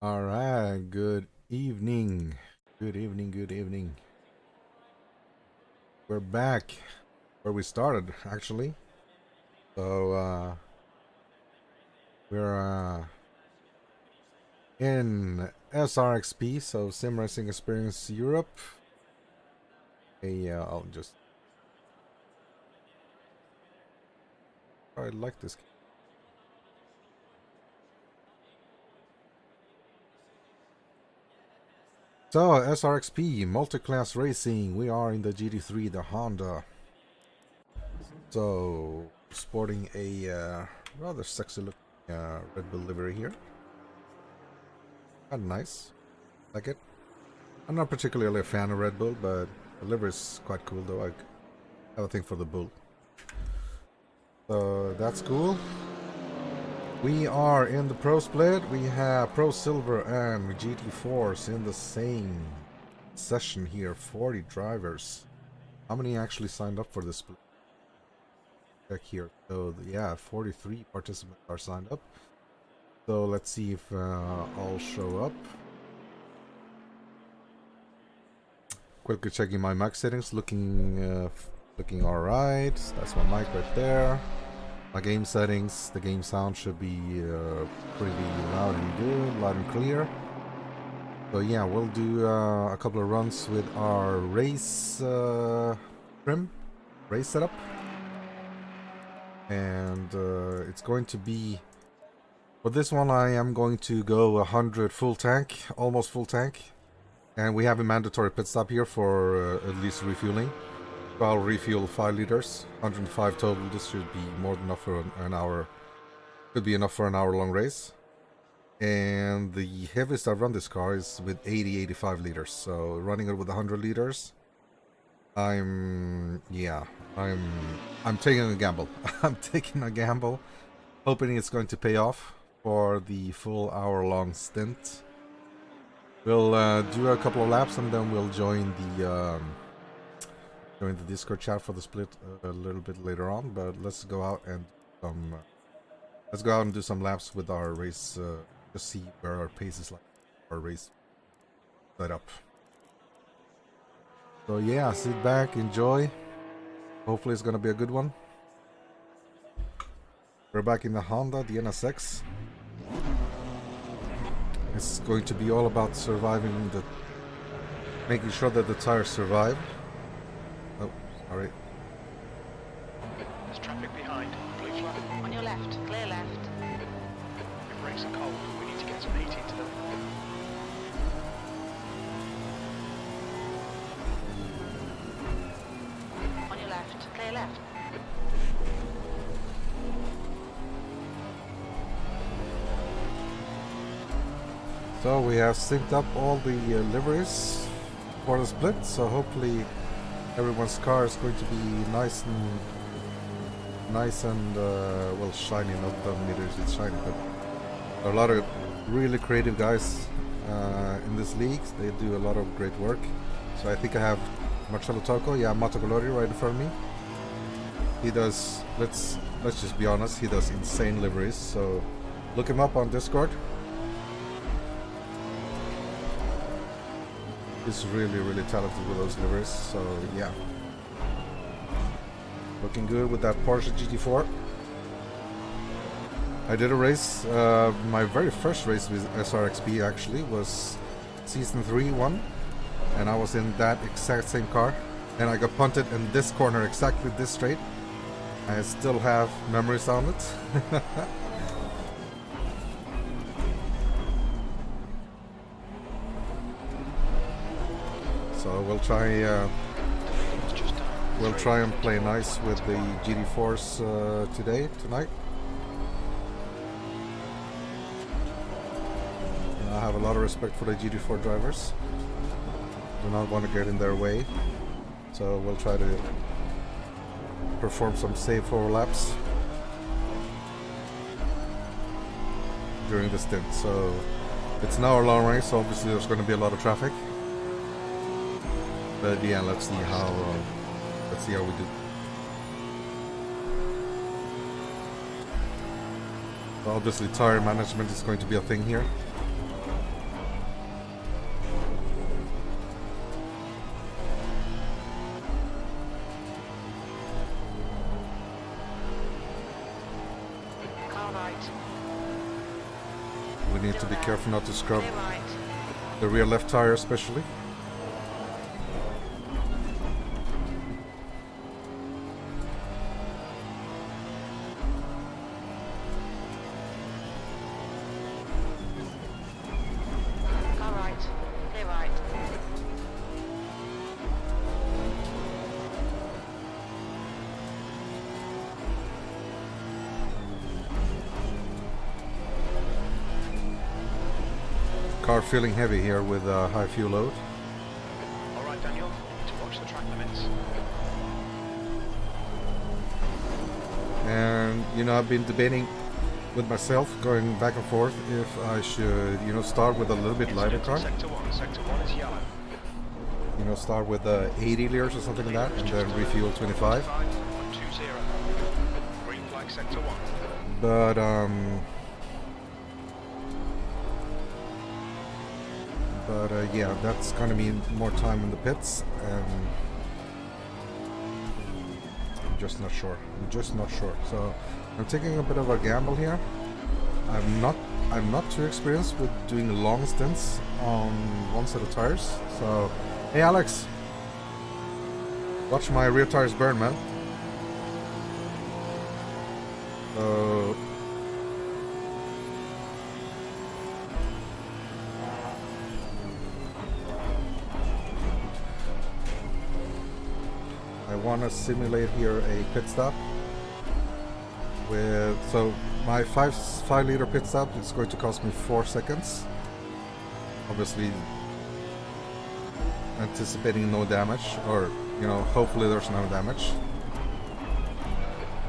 All right, good evening. Good evening, good evening. We're back where we started, actually. So, we're in SRXP, so Sim Racing Experience Europe. Hey, I'll just. I like this game. So, SRXP, Multiclass Racing. We are in the GT3, the Honda. So, sporting a rather sexy looking Red Bull livery here. Kind of nice. Like it. I'm not particularly a fan of Red Bull, but the livery is quite cool though. I have a thing for the bull. So that's cool. We are in the Pro Split. We have Pro Silver and GT4s in the same session here. 40 drivers. How many actually signed up for this split? Check here. So yeah, 43 participants are signed up. So let's see if all show up. Quickly checking my mic settings. Looking all right. That's my mic right there. My game settings, the game sound should be pretty loud and good, loud and clear. So yeah, we'll do a couple of runs with our race race setup. And it's going to be, for this one I am going to go 100 full tank, almost full tank. And we have a mandatory pit stop here for at least refueling. I'll refuel 5 liters, 105 total. This should be more than enough for an hour. Could be enough for an hour-long race. And the heaviest I've run this car is with 85 liters. So running it with 100 liters, I'm taking a gamble. I'm taking a gamble, hoping it's going to pay off for the full hour-long stint. We'll do a couple of laps and then we'll join the Discord chat for the split a little bit later on, but let's go out and do some laps with our race to see where our pace is like, our race setup. So yeah, sit back, enjoy. Hopefully it's gonna be a good one. We're back in the Honda, the NSX. It's going to be all about surviving making sure that the tires survive. Oh, sorry. There's traffic behind. Blue flag. On your left, clear left. Your brakes are cold. We need to get some heat into them. On your left, clear left. So we have synced up all the liveries for the split, so hopefully everyone's car is going to be nice and well, shiny. Not that meters it's shiny, but there are a lot of really creative guys in this league. They do a lot of great work. So I think I have Marcello Tocco, yeah, Matacolori right in front of me. He does, let's just be honest, he does insane liveries. So look him up on Discord. He's really talented with those liveries. So yeah, looking good with that Porsche GT4. I did a race, my very first race with SRXP actually was Season 3 1, and I was in that exact same car, and I got punted in this corner exactly this straight. I still have memories on it. So we'll try and play nice with the GT4s tonight. I have a lot of respect for the GT4 drivers. Do not want to get in their way. So we'll try to perform some safe overlaps during the stint. So it's an hour-long race, so obviously there's going to be a lot of traffic. But yeah, let's see how we do. So obviously tire management is going to be a thing here. we need to be careful not to scrub Clear right. the rear left tire especially. Car right. Clear right. Car feeling heavy here with high fuel load. Alright, Daniel, you need to watch the track limits. And you know, I've been debating with myself, going back and forth, if I should, you know, start with a little bit lighter Incident car. in Sector 1. Sector 1 is yellow. You know, start with 80 liters or something like that, and then refuel 25. 20. Green flag Sector 1. But yeah, that's gonna mean more time in the pits, and I'm just not sure. So I'm taking a bit of a gamble here. I'm not too experienced with doing long stints on one set of tires. So, hey Alex, watch my rear tires burn, man. So I want to simulate here a pit stop with, so my 5 liter pit stop is going to cost me 4 seconds. Obviously anticipating no damage, or you know, hopefully there's no damage.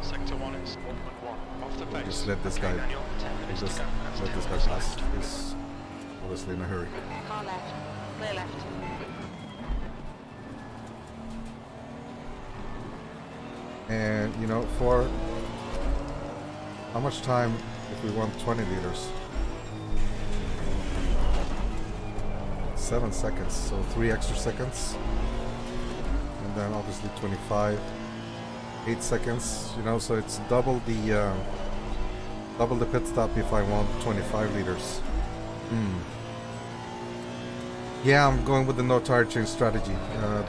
Sector 1 is 1.1. Off the pace. Just let this guy, Daniel, 10 minutes just to go. That's let 10 this guy minutes pass. left. He's obviously in a hurry. Car left. Clear left. And you know, for how much time if we want 20 liters? 7 seconds, so 3 extra seconds. And then obviously 25, 8 seconds, you know, so it's double the pit stop if I want 25 liters. Yeah, I'm going with the no tire change strategy,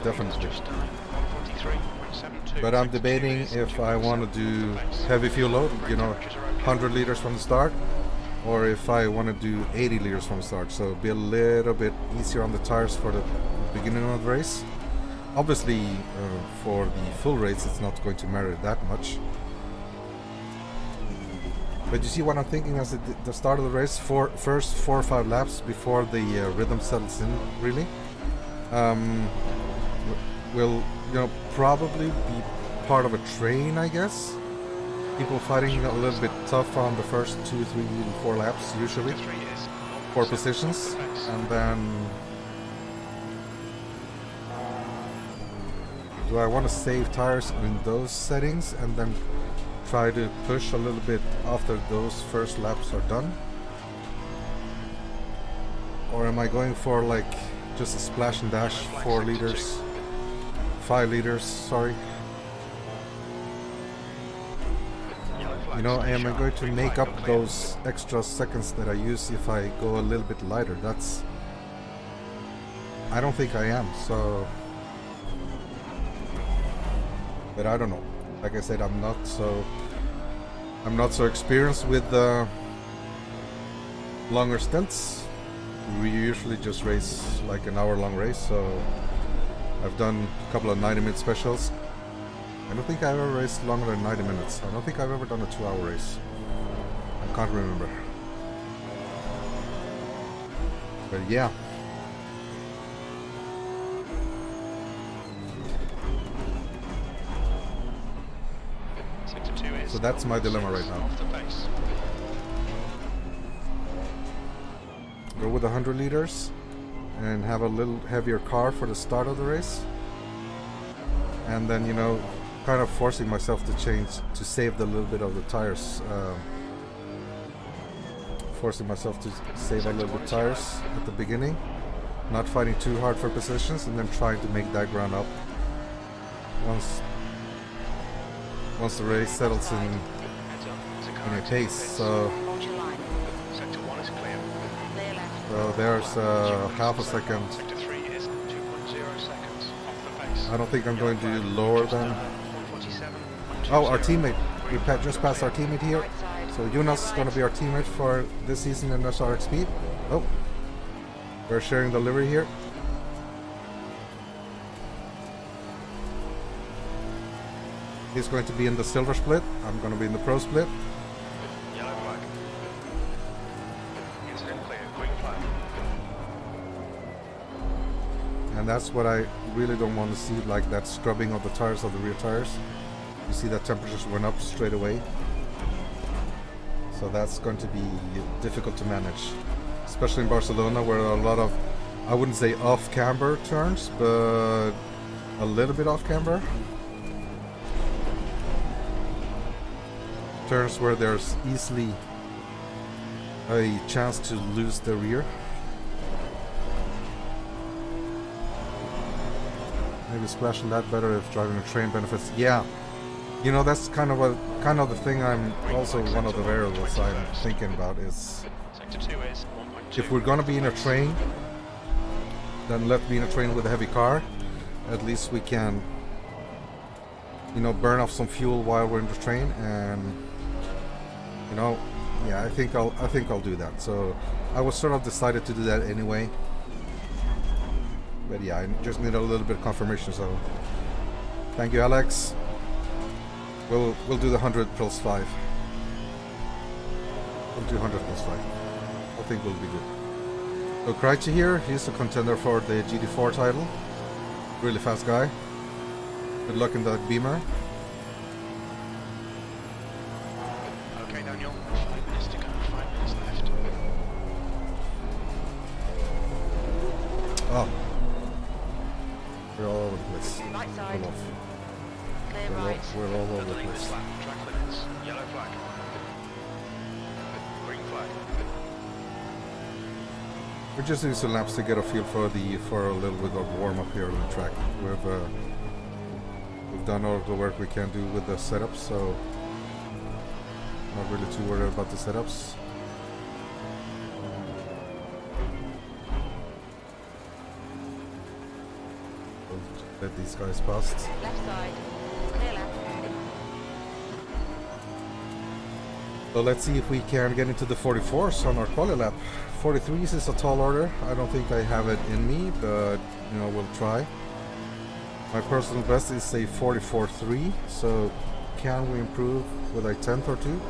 definitely. Just 143.72. But I'm Sector 2 debating is if I 2.7 want to do off the pace. heavy fuel load, you know, Temperatures are okay. 100 liters from the start, or if I want to do 80 liters from the start, so be a little bit easier on the tires for the beginning of the race. Obviously, for the full race, it's not going to matter that much. But you see what I'm thinking as the start of the race, first 4 or 5 laps before the rhythm settles in, really, will, you know, probably be part of a train, I guess. People fighting a little bit tough on the first 2, 3, 4 laps, usually, Sector 3 is 4 0.7 positions, off the pace. and then do I want to save tires in those settings and then try to push a little bit after those first laps are done? Or am I going for like just a splash and dash, 4 liters, 5 liters, sorry. Yellow flag, You know, stay am I sharp. going to Green make flag, up you're clear. those extra seconds that I use if I go a little bit lighter? I don't think I am, so... But I don't know. Like I said, I'm not so experienced with longer stints. We usually just race like an hour-long race, so I've done a couple of 90-minute specials. I don't think I've ever raced longer than 90 minutes. I don't think I've ever done a 2-hour race. I can't remember. But yeah. Sector 2 is So that's my dilemma right now. off the pace. Go with 100 liters and have a little heavier car for the start of the race, and then, you know, kind of forcing myself to change to save the little bit of the tires, forcing myself to save a little bit tires at the beginning, not fighting too hard for positions, and then trying to make that ground up once the race settles in Heads up. There's a car a exiting pace. the pits. So Hold your line. Sector 1 is clear. So there's half a second. Sector 3 is 2.0 seconds off the pace. I don't think I'm going to do lower than... 147. Oh, our teammate. We just passed our teammate here. Right side. So Jonas is going to be our teammate for this season in SRXP. Oh, we're sharing the livery here. He's going to be in the silver split. I'm going to be in the pro split. Yellow flag. Incident clear. Green flag. And that's what I really don't want to see, like that scrubbing of the tires, of the rear tires. You see that temperatures went up straight away. So that's going to be difficult to manage. Especially in Barcelona, where a lot of, I wouldn't say off-camber turns, but a little bit off-camber. Turns where there's easily a chance to lose the rear. Maybe splashing that better if driving a train benefits. Yeah, you know, that's kind of the thing. I'm also one of the variables I'm thinking about is Sector 2 is 1.2. if we're gonna be in a train, then let me in a train with a heavy car. At least we can, you know, burn off some fuel while we're in the train, and you know, yeah, I think I'll do that. So I was sort of decided to do that anyway. But yeah, I just need a little bit of confirmation. So thank you, Alex. We'll do the 100 plus 5. We'll do 100 plus 5. I think we'll be good. So Krejci here, he's a contender for the GT4 title. Really fast guy. Good luck in that Beamer. Okay, Daniel. 5 minutes to go. 5 minutes left. Oh. We're all over the place. Right side. We're off. Clear We're all, right. we're all over the Doubling this place. lap. Track limits. Yellow flag. Green flag. We just need some laps to get a feel for a little bit of warm up here on the track. We've done all the work we can do with the setups, so not really too worried about the setups. We'll let these guys past. Left side. Clear left. So let's see if we can get into the 44s on our quali lap. 43s is a tall order. I don't think I have it in me, but you know, we'll try. My personal best is a 44.3, so can we improve with a 10th or 2?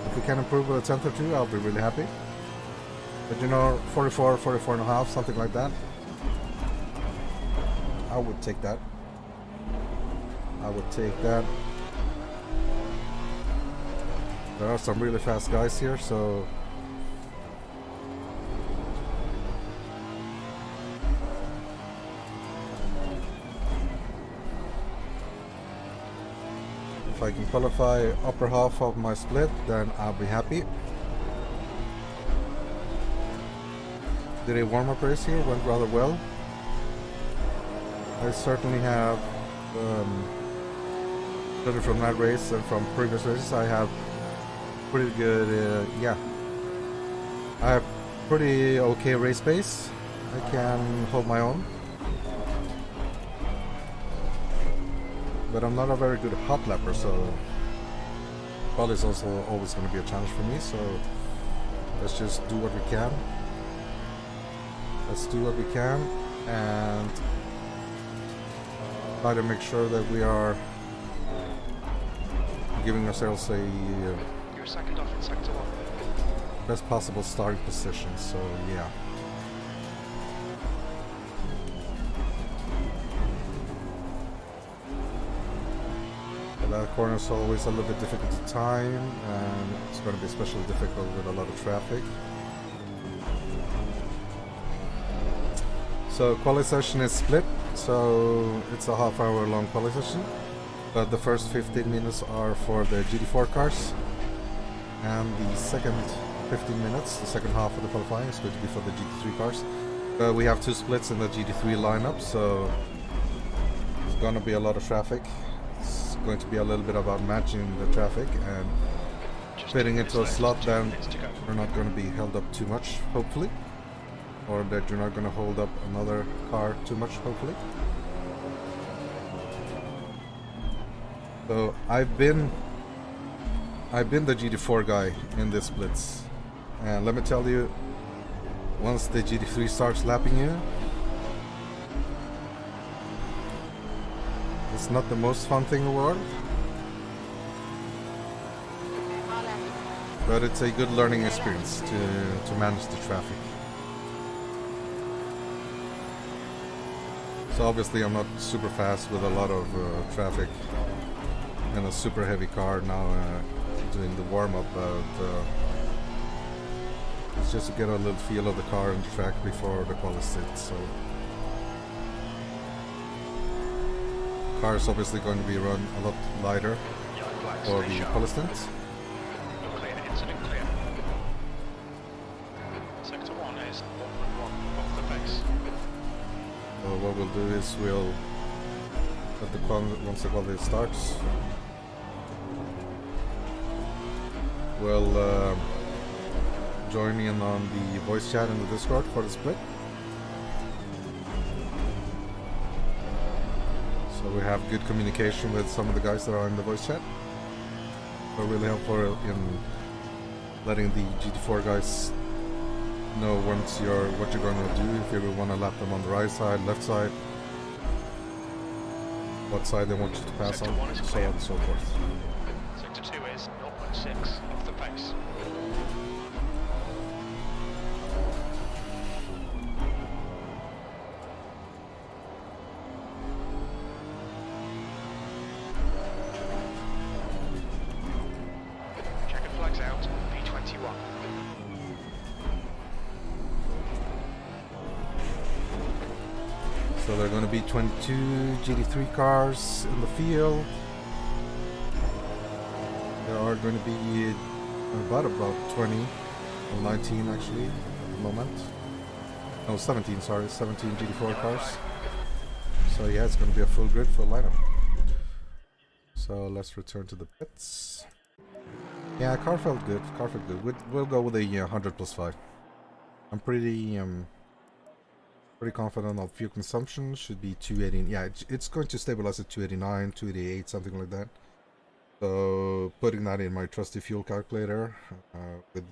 If we can improve with a 10th or 2, I'll be really happy. But you know, 44, 44 and a half, something like that. I would take that. I would take that. There are some really fast guys here, so if I can qualify upper half of my split, then I'll be happy. Did a warm-up race here, went rather well. I certainly have, judging from that race and from previous races, I have pretty good, yeah. I have pretty okay race pace. I can hold my own. But I'm not a very good hot lapper, so quali is also always going to be a challenge for me, so let's just do what we can. Let's do what we can and try to make sure that we are giving ourselves a You're second off in sector 1. best possible starting position, so yeah. That corner is always a little bit difficult to time, and it's going to be especially difficult with a lot of traffic. So quali session is split, so it's a half-hour long quali session, but the first 15 minutes are for the GT4 cars, and the second 15 minutes, the second half of the qualifying, is going to be for the GT3 cars. We have 2 splits in the GT3 lineup, so it's going to be a lot of traffic. It's going to be a little bit about matching the traffic and fitting into a slot, then we're not going to be held up too much, hopefully. or that you're not going to hold up another car too much, hopefully. So I've been the GT4 guy in this splits, and let me tell you, once the GT3 starts lapping you, it's not the most fun thing in the world, Far left. but it's a good learning experience to manage the traffic. So obviously I'm not super fast with a lot of traffic and a super heavy car now doing the warm-up, but it's just to get a little feel of the car and the track before the quali sits. So car is obviously going to be run a lot lighter for the quali stints. You're clear, incident clear. Sector 1 is 1.1 off the base. So what we'll do is we'll let the once the quality starts, we'll join in on the voice chat in the Discord for the split. So we have good communication with some of the guys that are in the voice chat. We're really helpful in letting the GT4 guys know once what you're going to do, if you want to lap them on the right side, left side, what side they want you to pass Sector on, 1 is so clear. on and so forth. Sector 2 is 0.6 off the base. Checkered flags out, P21. So there are going to be 22 GT3 cars in the field. There are going to be about 20, or 19 actually at the moment. No, 17, sorry, 17 GT4 cars. So yeah, it's going to be a full grid, full lineup. So let's return to the pits. Yeah, car felt good. Car felt good. We'll go with a 100 plus 5. I'm pretty confident of fuel consumption. Should be 280. Yeah, it's going to stabilize at 289, 288, something like that. So putting that in my trusty fuel calculator with,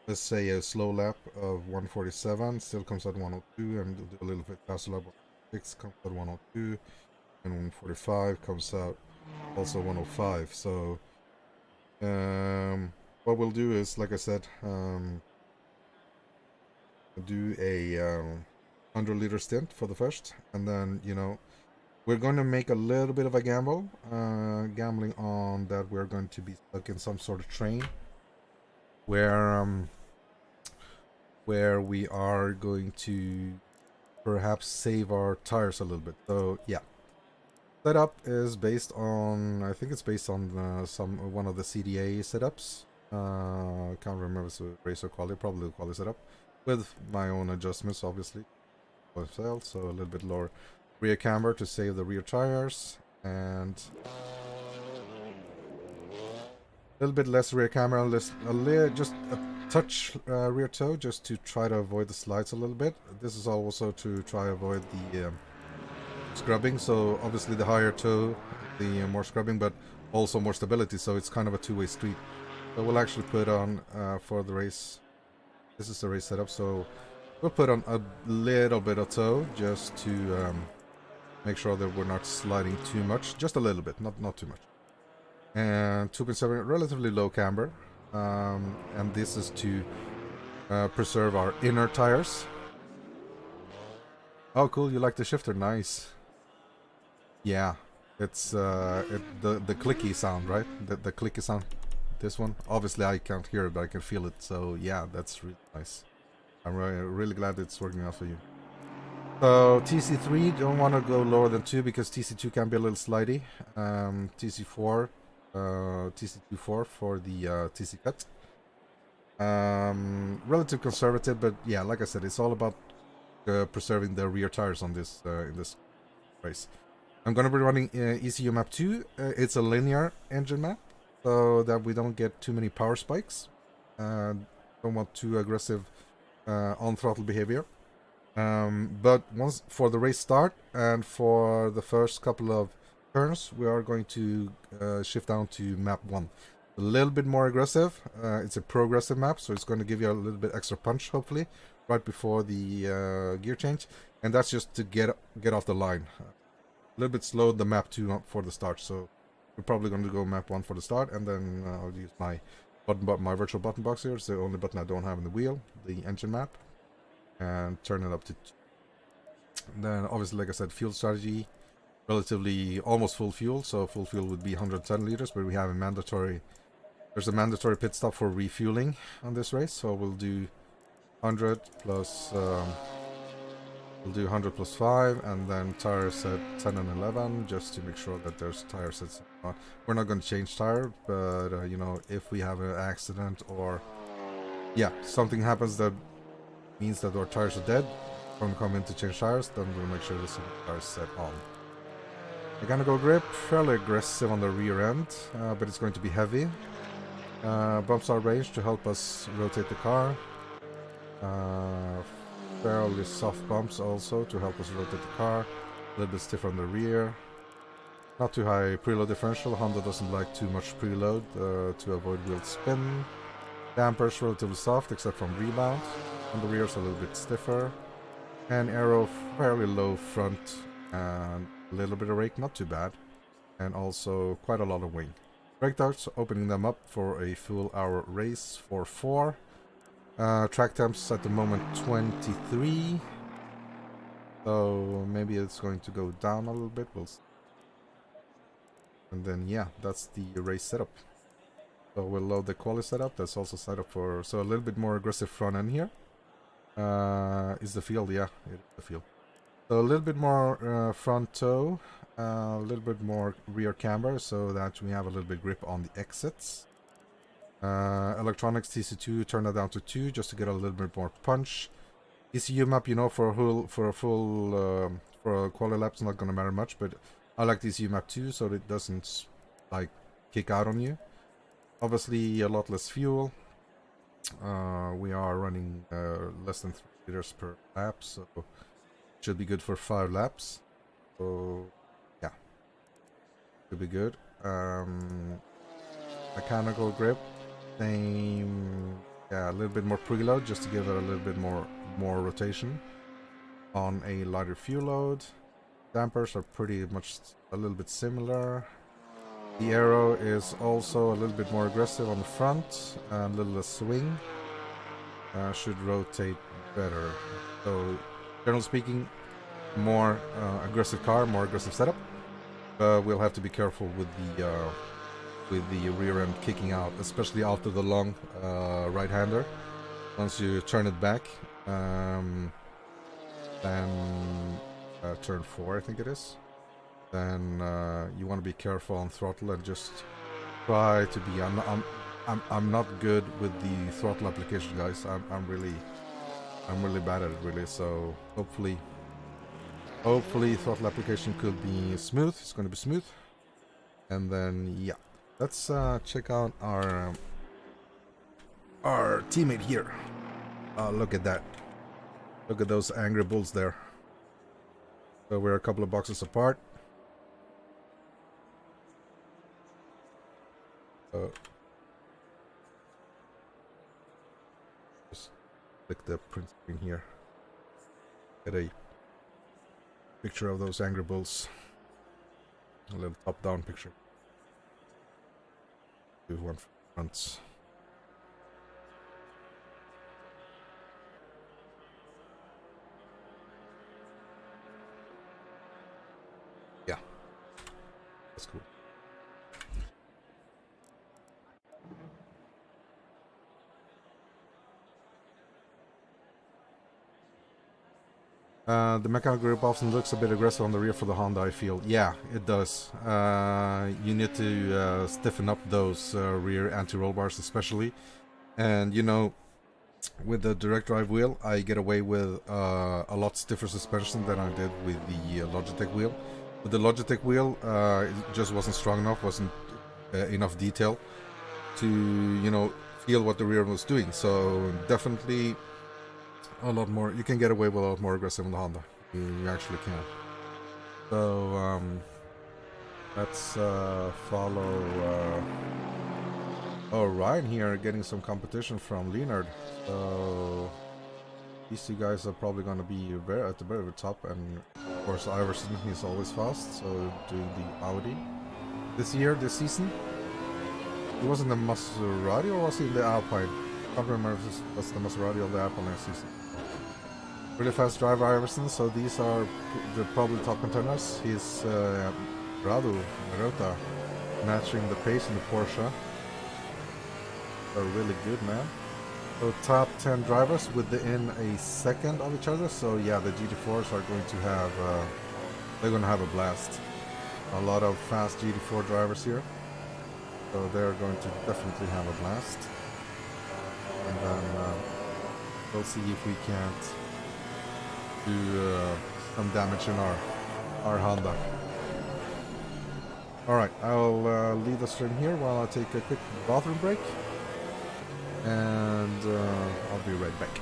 let's say, a slow lap of 147 still comes at 102, and do a little bit faster lap 106 comes at 102, and 145 comes out also 105. So what we'll do is, like I said, do a 100-liter stint for the first, and then, you know, we're going to make a little bit of a gamble, gambling on that we're going to be stuck in some sort of train where we are going to perhaps save our tires a little bit. So yeah, setup is based on, I think it's based on one of the CDA setups. Can't remember if it's a racer quality, probably the quality setup, with my own adjustments obviously myself. So a little bit lower rear camber to save the rear tires, and a little bit less rear camber, just a touch rear toe, just to try to avoid the slides a little bit. This is also to try to avoid the scrubbing. So obviously the higher toe, the more scrubbing, but also more stability. So it's kind of a two-way street. So we'll actually put on for the race. This is the race setup. So we'll put on a little bit of toe just to make sure that we're not sliding too much, just a little bit, not too much. And 2.7, relatively low camber, and this is to preserve our inner tires. Oh, cool! You like the shifter? Nice. Yeah, it's the clicky sound, right? The clicky sound. This one, obviously, I can't hear it, but I can feel it. So yeah, that's really nice. I'm really glad it's working out for you. So TC3, don't want to go lower than 2 because TC2 can be a little slidey. TC4, TC24 for the TC cut. Relative conservative, but yeah, like I said, it's all about preserving the rear tires on this in this race. I'm gonna be running ECU map 2. It's a linear engine map, so that we don't get too many power spikes. Don't want too aggressive on throttle behavior. But once for the race start and for the first couple of turns, we are going to shift down to map 1. A little bit more aggressive. It's a progressive map, so it's going to give you a little bit extra punch, hopefully, right before the gear change. And that's just to get off the line. A little bit slow the map 2 for the start, so we're probably going to go map 1 for the start, and then I'll use my my virtual button box here. It's the only button I don't have in the wheel, the engine map, and turn it up to 2. Then obviously, like I said, fuel strategy, relatively almost full fuel, so full fuel would be 110 liters, but we have a mandatory, there's a mandatory pit stop for refueling on this race, so we'll do 100 plus we'll do 100 plus 5, and then tires at 10 and 11, just to make sure that there's tire sets. We're not going to change tire, but you know, if we have an accident or yeah, something happens that means that our tires are dead, we're going to come in to change tires, then we'll make sure the tires set on. Mechanical grip, fairly aggressive on the rear end, but it's going to be heavy. Bumps are ranged to help us rotate the car. Fairly soft bumps also to help us rotate the car. A little bit stiff on the rear. Not too high preload differential. Honda doesn't like too much preload to avoid wheel spin. Dampers relatively soft except from rebound. On the rear is a little bit stiffer. And aero fairly low front and a little bit of rake, not too bad. And also quite a lot of wing. Brake ducts, opening them up for a full hour race for 4. Track temps at the moment 23, so maybe it's going to go down a little bit. We'll see. And then yeah, that's the race setup. So we'll load the quali setup. That's also set up for, so a little bit more aggressive front end here. Is the field? Yeah, it is the field. So a little bit more front toe, a little bit more rear camber, so that we have a little bit grip on the exits. Electronics TC2, turn that down to 2 just to get a little bit more punch. ECU map, you know, for a quali lap's not gonna matter much, but I like the ECU map 2 so that it doesn't like kick out on you. Obviously a lot less fuel. We are running less than 3 liters per lap, so it should be good for 5 laps. So yeah, should be good. Mechanical grip. Same, yeah, a little bit more preload just to give it a little bit more rotation on a lighter fuel load. Dampers are pretty much a little bit similar. The aero is also a little bit more aggressive on the front and a little less swing. Should rotate better. So generally speaking, more aggressive car, more aggressive setup. We'll have to be careful with the rear end kicking out, especially after the long right-hander. Once you turn it back, then turn 4 I think it is, then you want to be careful on throttle and just try to be, I'm not good with the throttle application, guys. I'm really bad at it, really. So hopefully throttle application could be smooth. It's going to be smooth. And then yeah, let's check out our teammate here. Look at that. Look at those angry bulls there. So we're a couple of boxes apart. Just click the print screen here. Get a picture of those angry bulls. A little top-down picture. Do one front. Yeah, that's cool. The mechanical grip often looks a bit aggressive on the rear for the Honda, I feel. Yeah, it does. You need to stiffen up those rear anti-roll bars especially. And you know, with the direct drive wheel, I get away with a lot stiffer suspension than I did with the Logitech wheel. With the Logitech wheel, it just wasn't strong enough, wasn't enough detail to, you know, feel what the rear was doing. So definitely a lot more. You can get away with a lot more aggressive on the Honda. You actually can. So let's follow. Oh, Ryan here getting some competition from Leonard. So these two guys are probably going to be at the very top, and of course Iverson, he's always fast. So doing the Audi this season. He was in the Maserati, or was he in the Alpine? I can't remember if it was the Maserati or the Alpine last season. Really fast driver Iverson, so these are the probably top contenders. He's Radu Marota matching the pace in the Porsche. They're really good, man. So top 10 drivers within a second of each other. So yeah, the GT4s are going to have they're going to have a blast. A lot of fast GT4 drivers here. So they're going to definitely have a blast. And then we'll see if we can't do some damage in our Honda. Alright, I'll lead us from here while I take a quick bathroom break. And I'll be right back.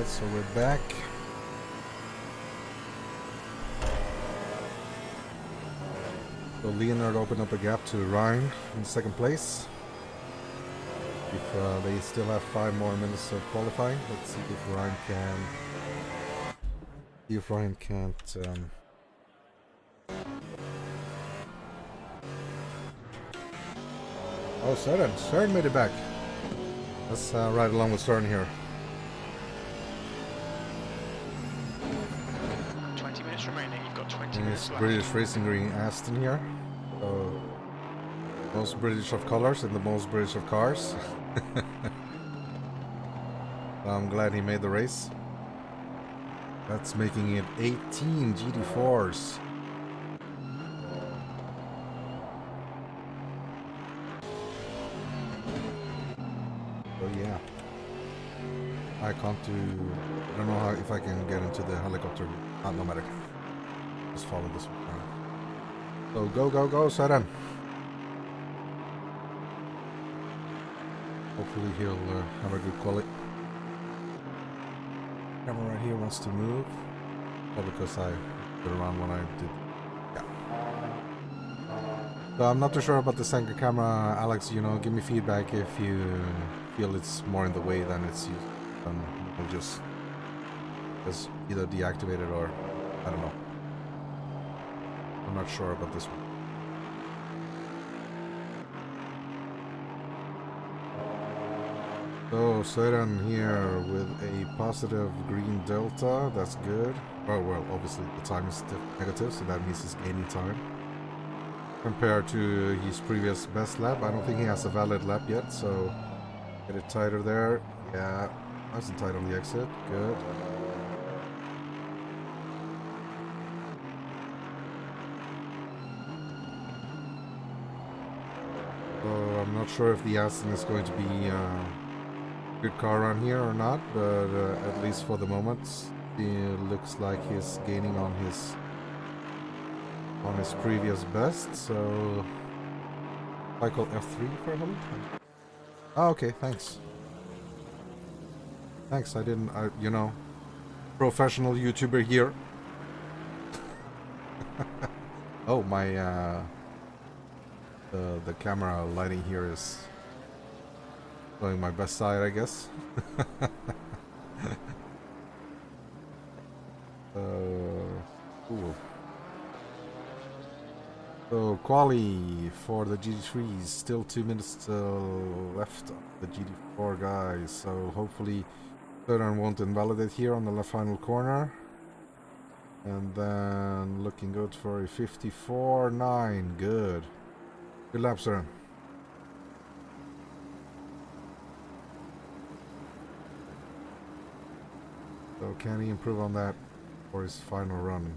So we're back. So Leonard opened up a gap to Ryan in second place. If they still have 5 more minutes of qualifying, let's see if Ryan can. See if Ryan can't. Oh, Søren made it back. Let's ride along with Søren here. 20 minutes remaining, you've got 20 minutes left. British Racing Green Aston here. So, most British of colors and the most British of cars. I'm glad he made the race. That's making it 18 GT4s. Oh yeah. I can't do... I don't know if I can get into the helicopter. No matter. Just follow this one. So go, Søren. Hopefully he'll have a good quality. Camera right here wants to move. Probably because I put around when I did. Yeah. So I'm not too sure about the center camera, Alex. You know, give me feedback if you feel it's more in the way than it's used. We'll just either deactivate it or I don't know. I'm not sure about this one. So Søren here with a positive green delta, that's good. Oh well, obviously the time is negative, so that means he's gaining time. compared to his previous best lap. I don't think he has a valid lap yet, so get it tighter there. Yeah, nice and tight on the exit. Good. So I'm not sure if the Aston is going to be a good car around here or not, but at least for the moment, it looks like he's gaining on his previous best. So cycle F3 for a moment. Oh, okay, thanks. Thanks. You know, professional YouTuber here. Oh, my the camera lighting here is showing my best side, I guess. Cool. So quali for the GT3 is still 2 minutes left of the GT4 guys. So hopefully Sören won't invalidate here on the left final corner. And then looking good for a 54.9. Good. Good lap, Sören. So can he improve on that for his final run?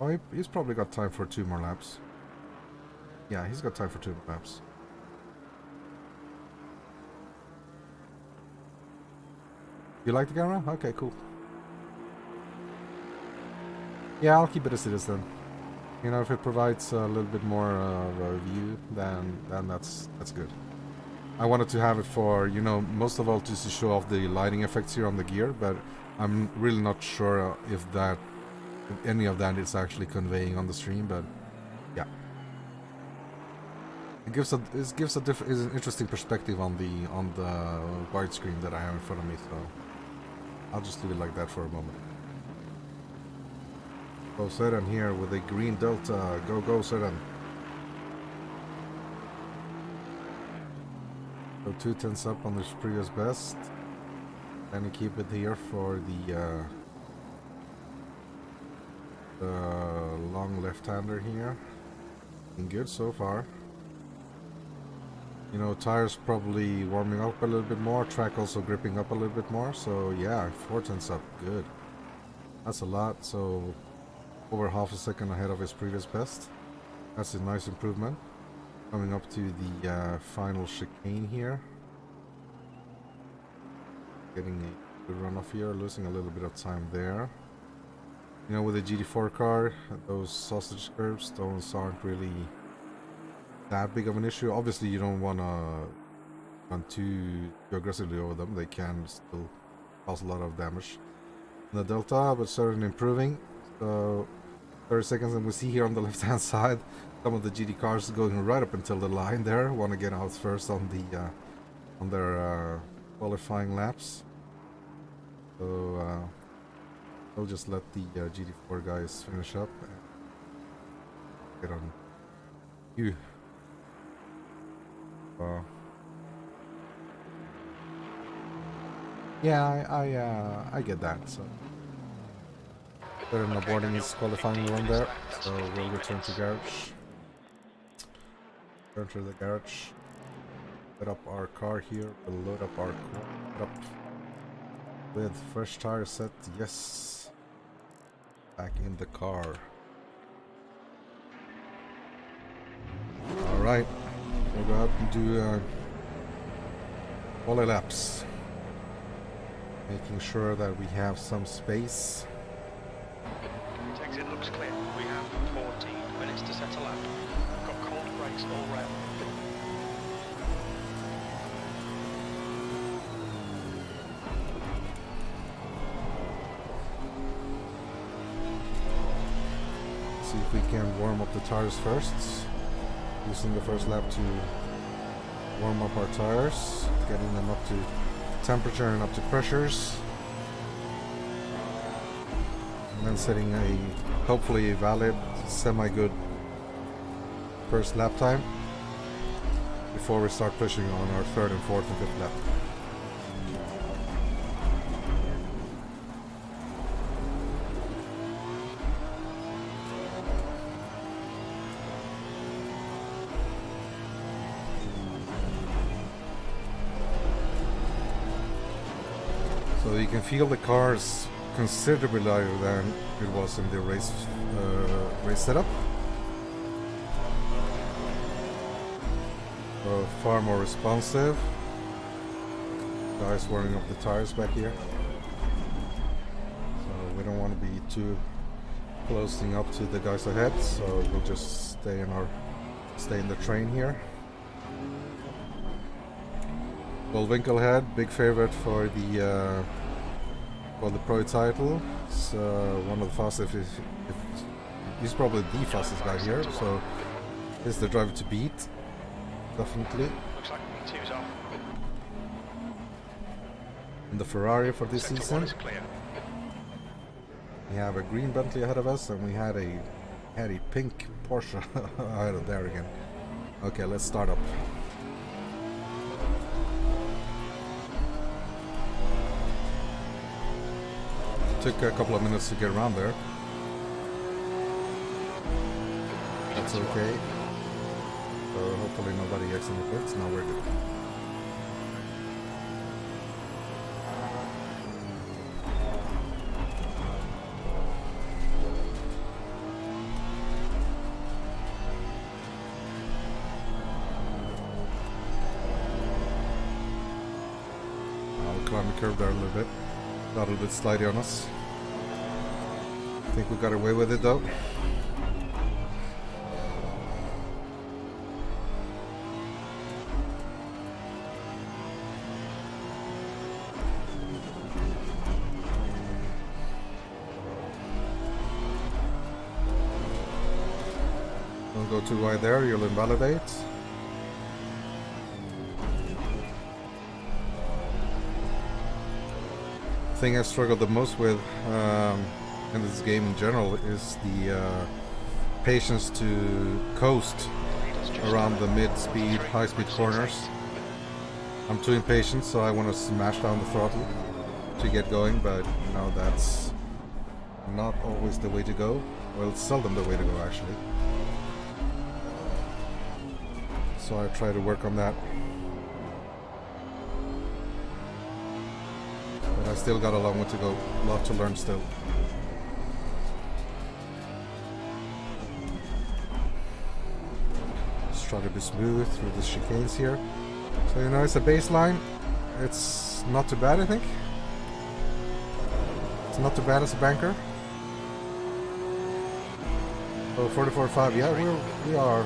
Oh, he's probably got time for 2 more laps. Yeah, he's got time for 2 more laps. You like the camera? Okay, cool. Yeah, I'll keep it as it is then. You know, if it provides a little bit more of a view, then that's good. I wanted to have it for, you know, most of all just to show off the lighting effects here on the gear, but I'm really not sure if any of that is actually conveying on the stream, but yeah. It gives an interesting perspective on the widescreen that I have in front of me, so I'll just leave it like that for a moment. Go Sören here with a green Delta. Go Sören. So 2/10 up on his previous best. Can he keep it here for the long left-hander here? Looking good so far. You know, tires probably warming up a little bit more, track also gripping up a little bit more. So yeah, 4/10 up, good. That's a lot. So over half a second ahead of his previous best. That's a nice improvement. Coming up to the final chicane here. Getting a good run off here, losing a little bit of time there. You know, with a GT4 car, those sausage curves, those aren't really that big of an issue. Obviously, you don't want to run too aggressively over them. They can still cause a lot of damage. In the Delta, but certainly improving. So 30 seconds, and we see here on the left-hand side some of the GT cars going right up until the line there. Want to get out first on their qualifying laps. So we'll just let the GT4 guys finish up and get on you. Yeah, I get that. So Sören aborting his qualifying run there, so we'll return to garage. Return to the garage. Set up our car here. We'll load up our car up with fresh tire set. Yes, back in the car. All right, we'll go out and do quali laps, making sure that we have some space. Exit looks clear. We have 14 minutes to settle out. Got cold brakes all round. See if we can warm up the tires first. Using the first lap to warm up our tires, getting them up to temperature and up to pressures. And then setting a hopefully valid, semi-good first lap time before we start pushing on our third and fourth and fifth lap. So you can feel the car's considerably lighter than it was in the race setup. So far more responsive. Guys warming up the tires back here. So we don't want to be too closing up to the guys ahead, so we'll just stay in the train here. Well, Winklehead, big favorite for the pro title. It's one of the fastest. He's probably the fastest guy here, so he's the driver to beat, definitely. Looks like P2's off. And the Ferrari for this Sector season. 1 is clear. We have a green Bentley ahead of us, and we had a pink Porsche ahead of there again. Okay, let's start up. Took a couple of minutes to get around there. That's okay. So hopefully nobody accidentally quits. Now we're good. I'll climb the curve there a little bit. Got a little bit slidey on us. I think we got away with it though. Don't go too wide there, you'll invalidate. The thing I struggled the most with in this game in general is the patience to coast around the mid-speed, high-speed corners. I'm too impatient, so I want to smash down the throttle to get going, but you know, that's not always the way to go. Well, it's seldom the way to go actually. So I try to work on that. But I still got a long way to go, a lot to learn still. Just try to be smooth through the chicanes here. So you know, it's a baseline. It's not too bad, I think. It's not too bad as a banker. So 44.5, yeah, we are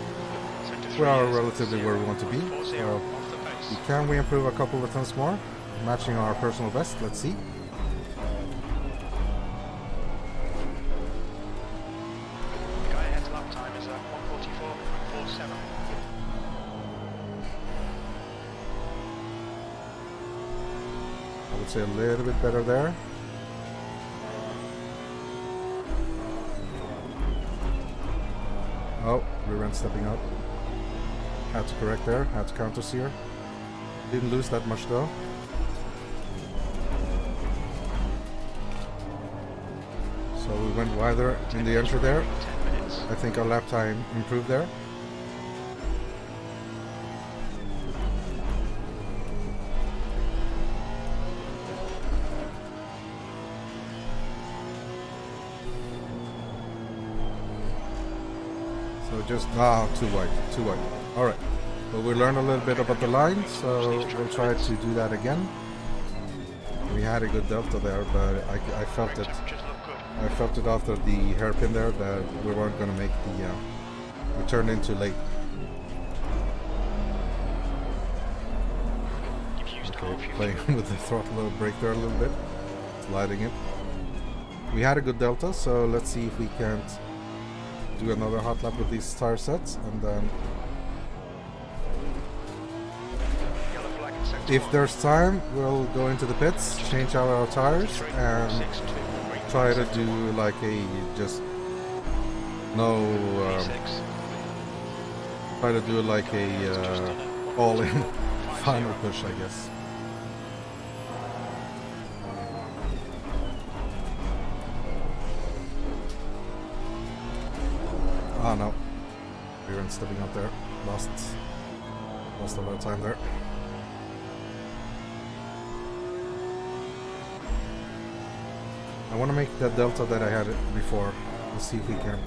relatively where we want to be. So can we improve a couple of tenths more? Matching our personal best, let's see. Guy ahead's lap time is 1:44.47. I would say a little bit better there. Oh, rear end stepping up. Had to correct there, had to counter steer. Didn't lose that much though. So we went wider in the entry there. 10 minutes. I think our lap time improved there. So just, too wide. Alright, well, we learned a little bit about the line, so we'll try to do that again. We had a good delta there, but I felt it. Temperatures look good. I felt it after the hairpin there that we weren't going to make the we turned in too late. You've used Okay, half your playing fuel. with the throttle brake there a little bit, sliding it. We had a good delta, so let's see if we can't do another hot lap with these tire sets, and then Yellow flag in sector if 1. there's time, we'll go into the pits, change out our tires, and 6-2, green try to flag. do like a just no P6. try to do like a all-in final push, I guess. Oh no, we weren't stepping up there. Lost a lot of time there. I want to make that delta that I had before. Let's see if we can.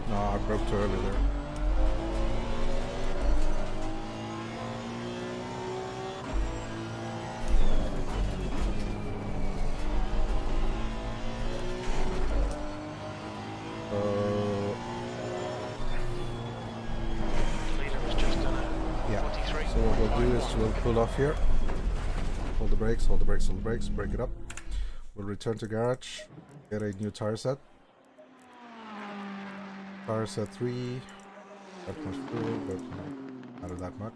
No, I broke too early there. So what we'll do is we'll pull off here, hold the brakes, hold the brakes, hold the brakes, break it up. We'll return to garage, get a new tire set. Tire set 3, that much fuel, but not that much.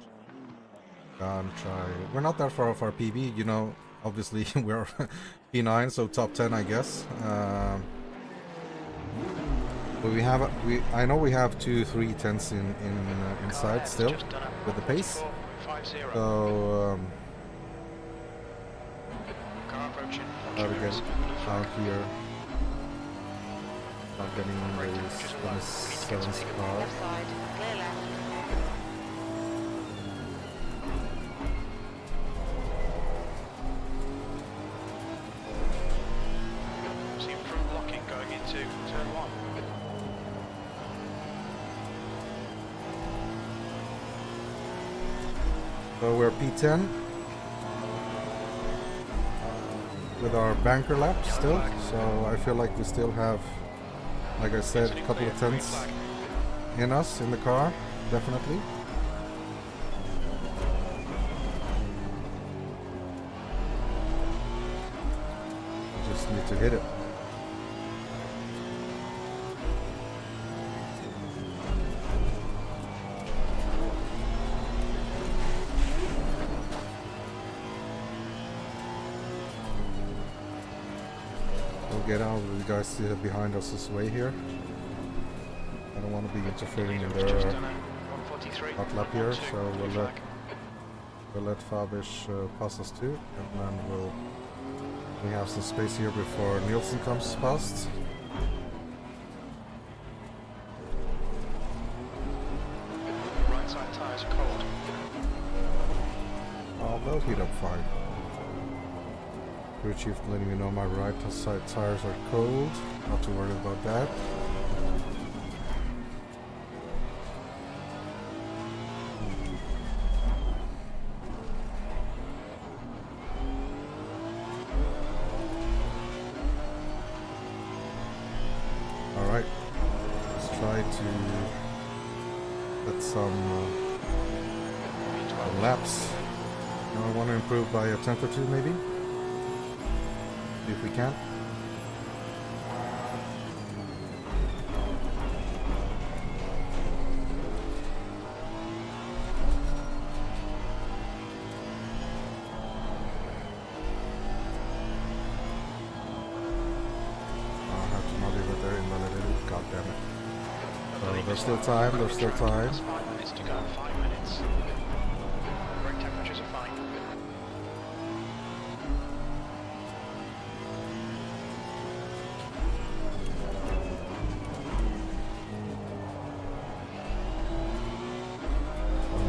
Try. We're not that far off our PB, you know. Obviously we're P9, so top 10, I guess. But I know we have 2 310s inside still with the pace. So how to get out here? Not getting those 27's car. Left side, clear left. See front locking going into turn 1. So we're P10 with our banker lap still, so I feel like we still have, like I said, a couple of tenths in us in the car, definitely. Just need to hit it. Get out of the guys behind us this way here. I don't want to be interfering in their hot lap here, so we'll let Fabish pass us too, and then we have some space here before Nielsen comes past. Right side tyres are cold. Oh, they'll heat up fine. Crew chief letting me know my right side tires are cold. Not too worried about that. Alright. Let's try to get some laps. Now I want to improve by a tenth or two maybe. If we can. I'll have to not leave it there invalidated. God damn it. So there's still time, there's still time. 5 minutes to go, 5 minutes. Brake temperatures are fine.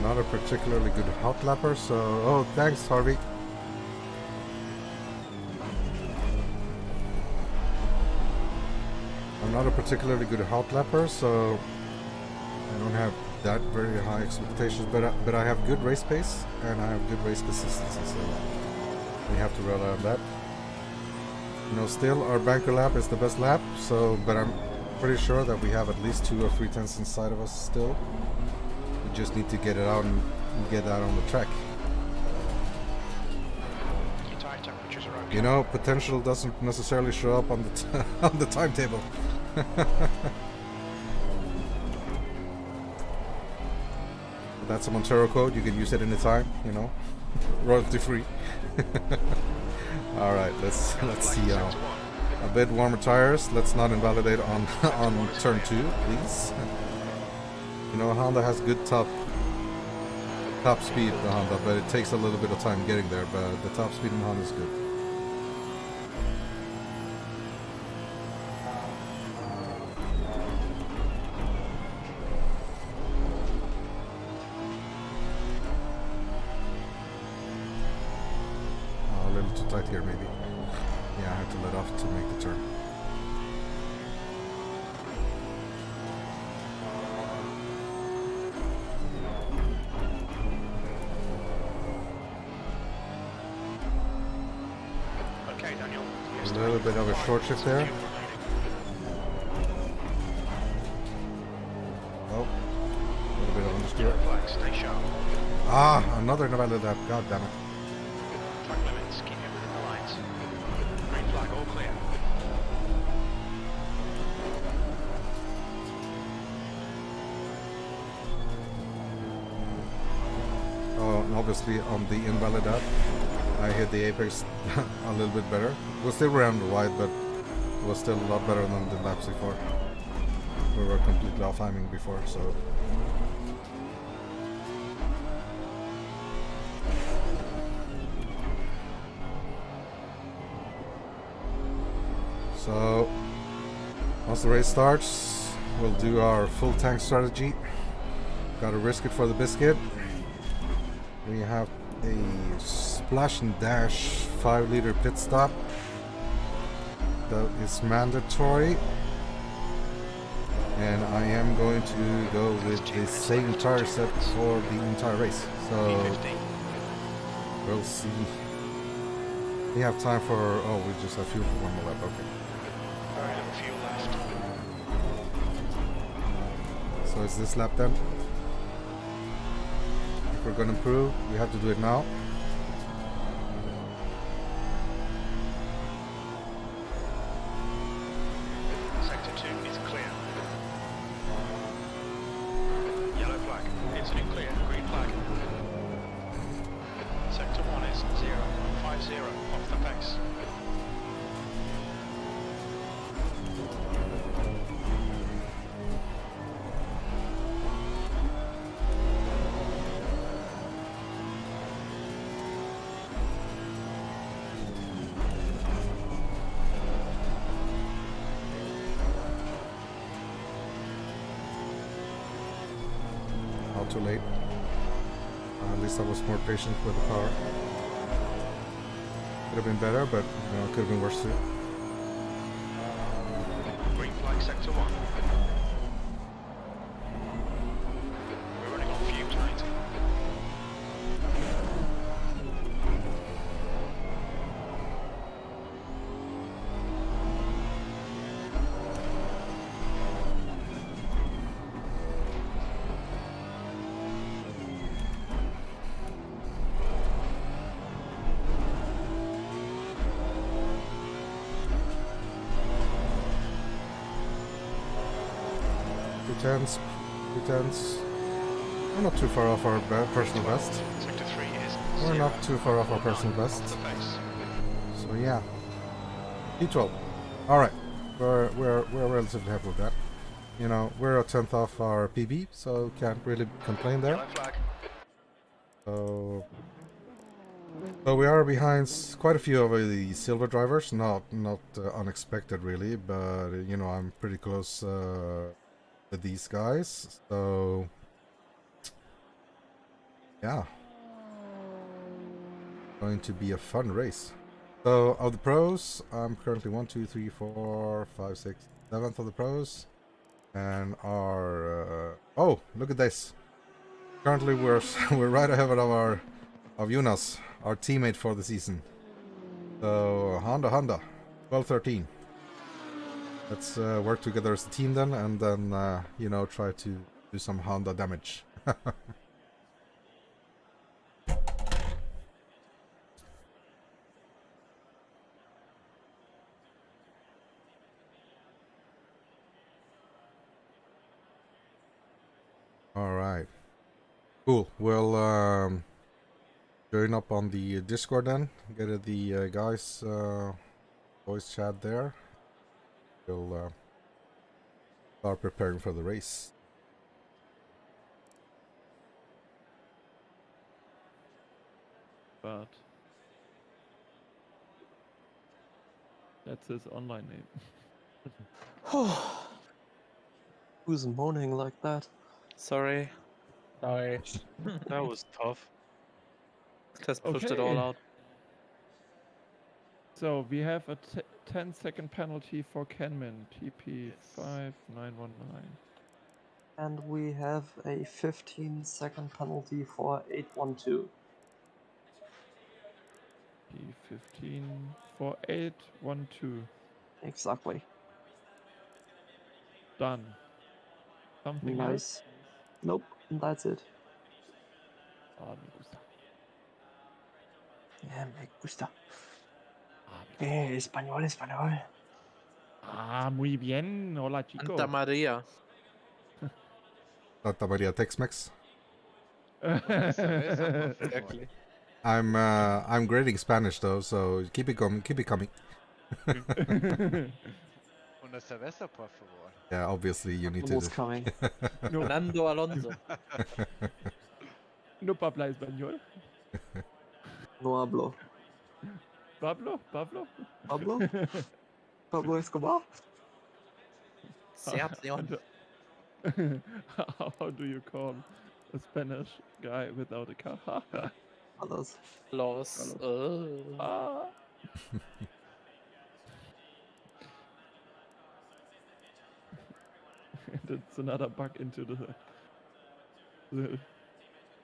Not a particularly good hot lapper, so oh, thanks Harvey. I'm not a particularly good hot lapper, so I don't have that very high expectations, but I have good race pace and I have good race consistency, so we have to rely on that. You know, still our banker lap is the best lap, so but I'm pretty sure that we have at least 2 or 3 tenths inside of us still. We just need to get it out and get that on the track. Your tyre temperatures are okay. You know, potential doesn't necessarily show up on the on the timetable. That's a Montero code. You can use it anytime. You know, royalty free. All right, let's see. A bit warmer tires. Let's not invalidate on on turn 2, please. You know, Honda has good top speed, the Honda, but it takes a little bit of time getting there. But the top speed in Honda is good. tight here, maybe. Yeah, I had to let off to make the turn. Okay, Daniel. A little bit of a short shift there. Oh, a little bit of understeer. Yellow flag, stay sharp. Ah, another invalid lap. God damn it. Track limits, keep it within the lines. Green flag, all clear. Oh, and obviously on the invalid lap, I hit the apex a little bit better. It was still around wide, but it was still a lot better than the laps before. We were completely off timing before, so. So, once the race starts, we'll do our full tank strategy. Gotta risk it for the biscuit. We have a splash and dash 5-liter pit stop that is mandatory, and I am going to go with the same tire set for the entire race, so we'll see. We have time for, oh, we just have fuel for one more lap, okay. Very little fuel left. So it's this lap then. If we're gonna improve, we have to do it now. Sector 2 is clear. Yellow flag, incident clear. Green flag. Sector 1 is 0.50 off the pace. Not too late. At least I was more patient with the car. Could have been better, but you know, it could have been worse too. Green flag, sector 1. We're running on fumes, mate. Pretense. We're not too far off our personal best. Sector 3 is We're 0. not too far off our personal best. Off the pace. So yeah. P12. Alright. We're relatively happy with that. You know, we're a 10th off our PB, so can't really complain there. Yellow flag. So we are behind quite a few of the silver drivers. Not unexpected really, but you know, I'm pretty close with these guys. So yeah, going to be a fun race. So of the pros, I'm currently 1, 2, 3, 4, 5, 6, 7th of the pros, and our oh, look at this. Currently we're right ahead of Jonas, our teammate for the season. So Honda 12-13. Let's work together as a team then, and then you know, try to do some Honda damage. All right, cool. We'll join up on the Discord then. Get the guys voice chat there. We'll start preparing for the race. But that's his online name. Who's moaning like that? Sorry, Sorry. that was tough. Just pushed it all Okay. out. So we have a 10-second penalty for Kenman, TP 5919. And we have a 15-second penalty for 812. P15 for 812. Exactly. Done. Something else? Nice. Nope, that's it. Ah, me gusta. Yeah, me gusta. Ah, me gusta. Español, español. Ah, muy bien. Hola, chico. Santa Maria. Santa Maria Tex-Mex. Exactly. I'm grading Spanish though, so keep it coming. Keep it coming. Una cerveza, por favor. Yeah, obviously you need Almost to. coming. No, Fernando Alonso. no habla español. No hablo. Pablo? Pablo? Pablo? Pablo Escobar? Sergio. How do you call a Spanish guy without a car? Others. Los. Ah. And it's another bug into the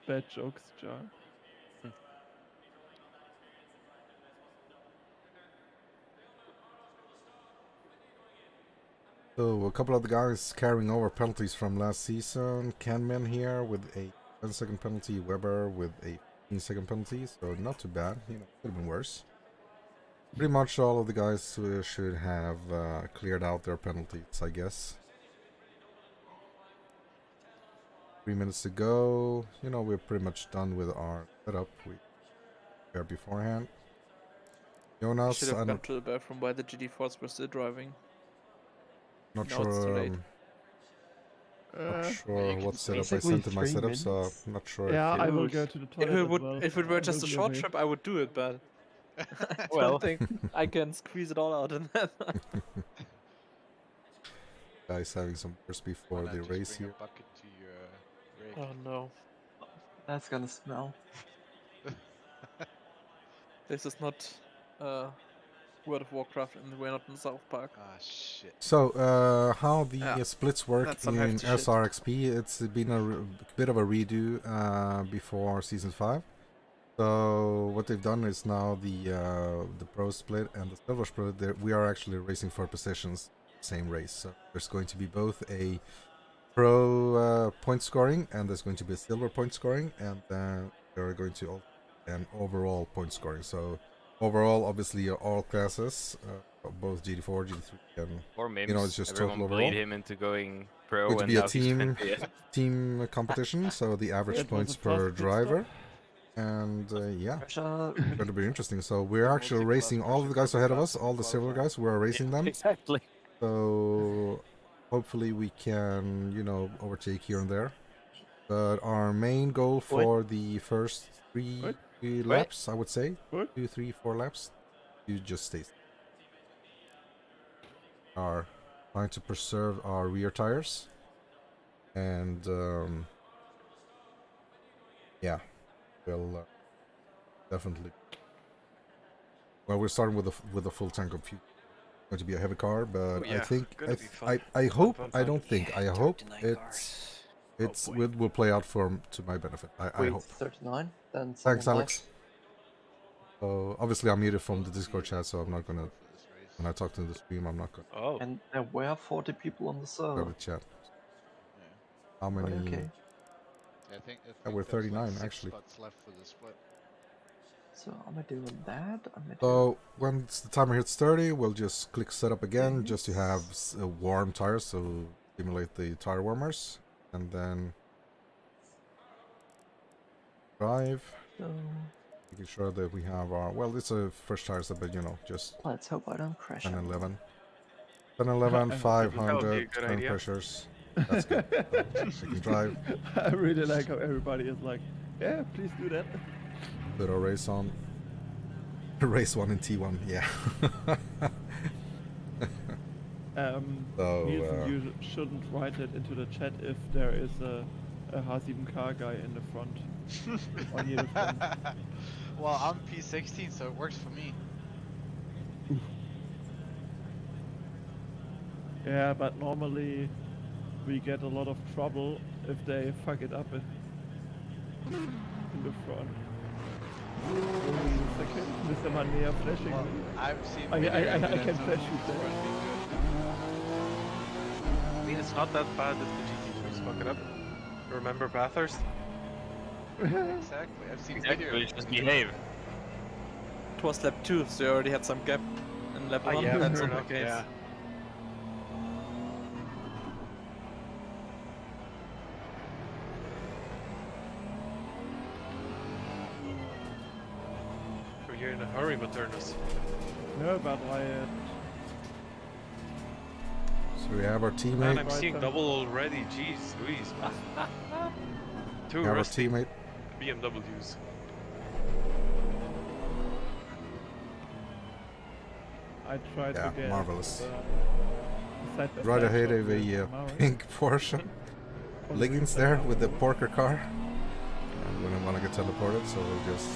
bad jokes jar. So a couple of the guys carrying over penalties from last season. Kenman here with a 10-second penalty. Weber with a 15-second penalty. So not too bad. You know, could have been worse. Pretty much all of the guys should have cleared out their penalties, I guess. 3 minutes to go. You know, we're pretty much done with our setup we prepared beforehand. Jonas, Should have I'm gone to the bathroom while the GT4s were still driving. not Now it's too sure. late. Not you sure can what setup I basically sent in my 3 setup, so minutes. I'm not sure. Yeah, if I you... will go to the toilet as well. If it were It just a will be short okay. trip, I would do it, but I Well. don't think I can squeeze it all out in that. Guys having some beers before Why not the just race bring here. a bucket to your rig? Oh no. That's gonna smell. This is not World of Warcraft and we're not in South Park. Ah, shit. So, how the Yeah, splits work that's some in hefty shit. SRXP, it's been a bit of a redo before Season 5. So, what they've done is now the Pro split and the Silver split, we are actually racing for positions, same race. So, there's going to be both a Pro point scoring and there's going to be a Silver point scoring, and then there are going to also an overall point scoring. So, overall, obviously, all classes, both GT4, GT3, and Or Mims. you know, it's just Everyone total bullied overall. him into going pro, Going to and be a now he's team 20th. team competition, so the average It was points a fast per pit stop. driver, and yeah, Pressure. going to be interesting. So we're The actually Multiclass racing all of the version guys will be ahead of us, faster all than the silver qualifying. guys. We're racing them, Exactly. so hopefully we can, you know, overtake here and there. But our main goal for the first three laps, I would say, What? 2, 3, 4 laps, you just stay. Are trying to preserve our rear tires, and yeah, we'll definitely. Well, we're starting with a full tank of fuel. Going to be a heavy car, but I think I hope I don't think I hope it's will play out to my benefit. I Wait, hope. 39? Then Thanks, someone Alex. So obviously I'm muted from the Discord chat, so I'm not gonna. When I talk to the stream, I'm not gonna Oh. And there were 40 people on the go server. to chat. Yeah. How But many? okay. I think we're there's 39 like 6 actually. spots left for the split. So am I doing that? Am I doing... So once the timer hits 30, we'll just click setup again, just to have warm tires, so stimulate the tire warmers, and then drive, So, making sure that we have our, well, it's a fresh tires, but you know, just let's hope I don't crash. 10 and everyone. 11. 10 and 11, That 500, would be a good turn idea. pressures. That's good. So we can drive, I really like how everybody is like, yeah, please do that. put our race on. Race 1 in T1, yeah. So, Nielsen, you shouldn't write it into the chat if there is a H7K guy in the front. On either front. Well, I'm P16, so it works for me. Yeah, but normally we get a lot of trouble if they fuck it up in the front. Wait a second, Mr. Manea flashing Well, me. I've seen I video can evidence of flash you Force there. being good. I mean, it's not that bad if the GT3s fuck it up. Remember Bathurst? Exactly. I've seen Exactly, video. just behave. It was lap 2, so you already had some gap in lap 1. Yeah, That's fair not enough, the case. yeah. So you're in a hurry, Maternus. No, but So we have our Man, teammate. I'm seeing double already. Jeez, Louise. Two We have our rusty teammate. BMWs. I tried Yeah, to get marvelous. side-by-side Right ahead shot of with a Maui. pink Porsche. Liggins there with the porker car. And we don't want to get teleported, so we'll just...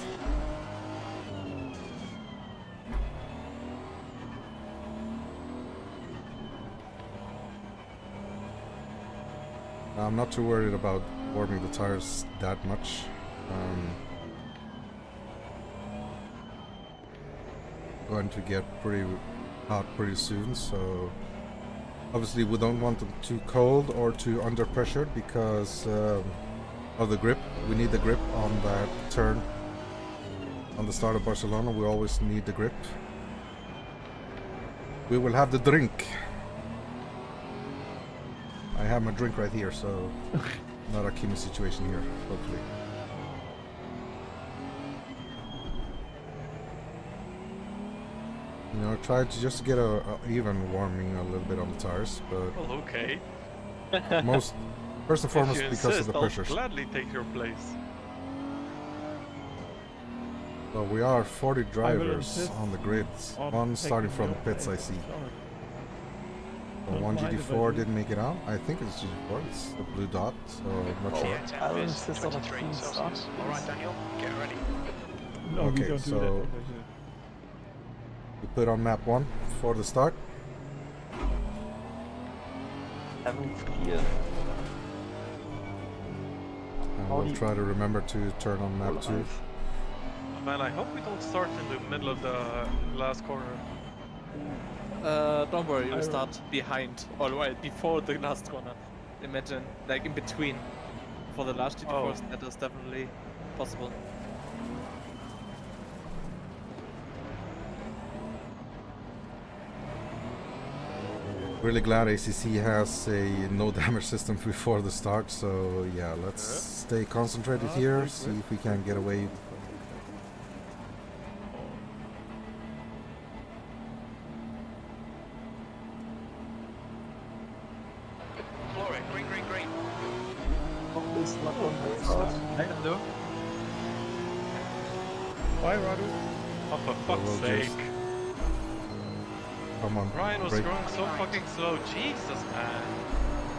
I'm not too worried about warming the tires that much. Going to get pretty hot pretty soon, so obviously we don't want them too cold or too under pressure because of the grip. We need the grip on that turn. On the start of Barcelona, we always need the grip. We will have the drink. I have my drink right here, so not a Kimi situation here, hopefully. You know, try to just get a even warming a little bit on the tires, but Well, okay. first and foremost If you because of insist, the I'll pressures. gladly take your place. So we are 40 drivers insist on the grid. on One starting taking from your the pits, I place see. in charge. So Don't one mind if I GT4 do. didn't make it out. I think it's GT4. It's the blue dot, so I'm not sure. Yeah, 10 I'll is insist on a 23 clean Celsius. start. Alright, Daniel, get ready. No, we Okay, don't do so- that over here. We put on map 1 for the start. Haven't cleared. And How we'll do you- try to remember to turn on map 2. Man, I hope we don't start in the middle of the last corner. Don't worry, I- you start behind, or well, before the last corner. Imagine, like in between. For the last GT4s, that is definitely possible. Really glad ACC has a no damage system before the start, so yeah, let's stay concentrated here, see if we can get away. Flora, green, green, green. This not on the start. Bye, Radu. Oh, for fuck's we'll sake. just- Come on, Ryan was break. going so fucking slow. Jesus, man.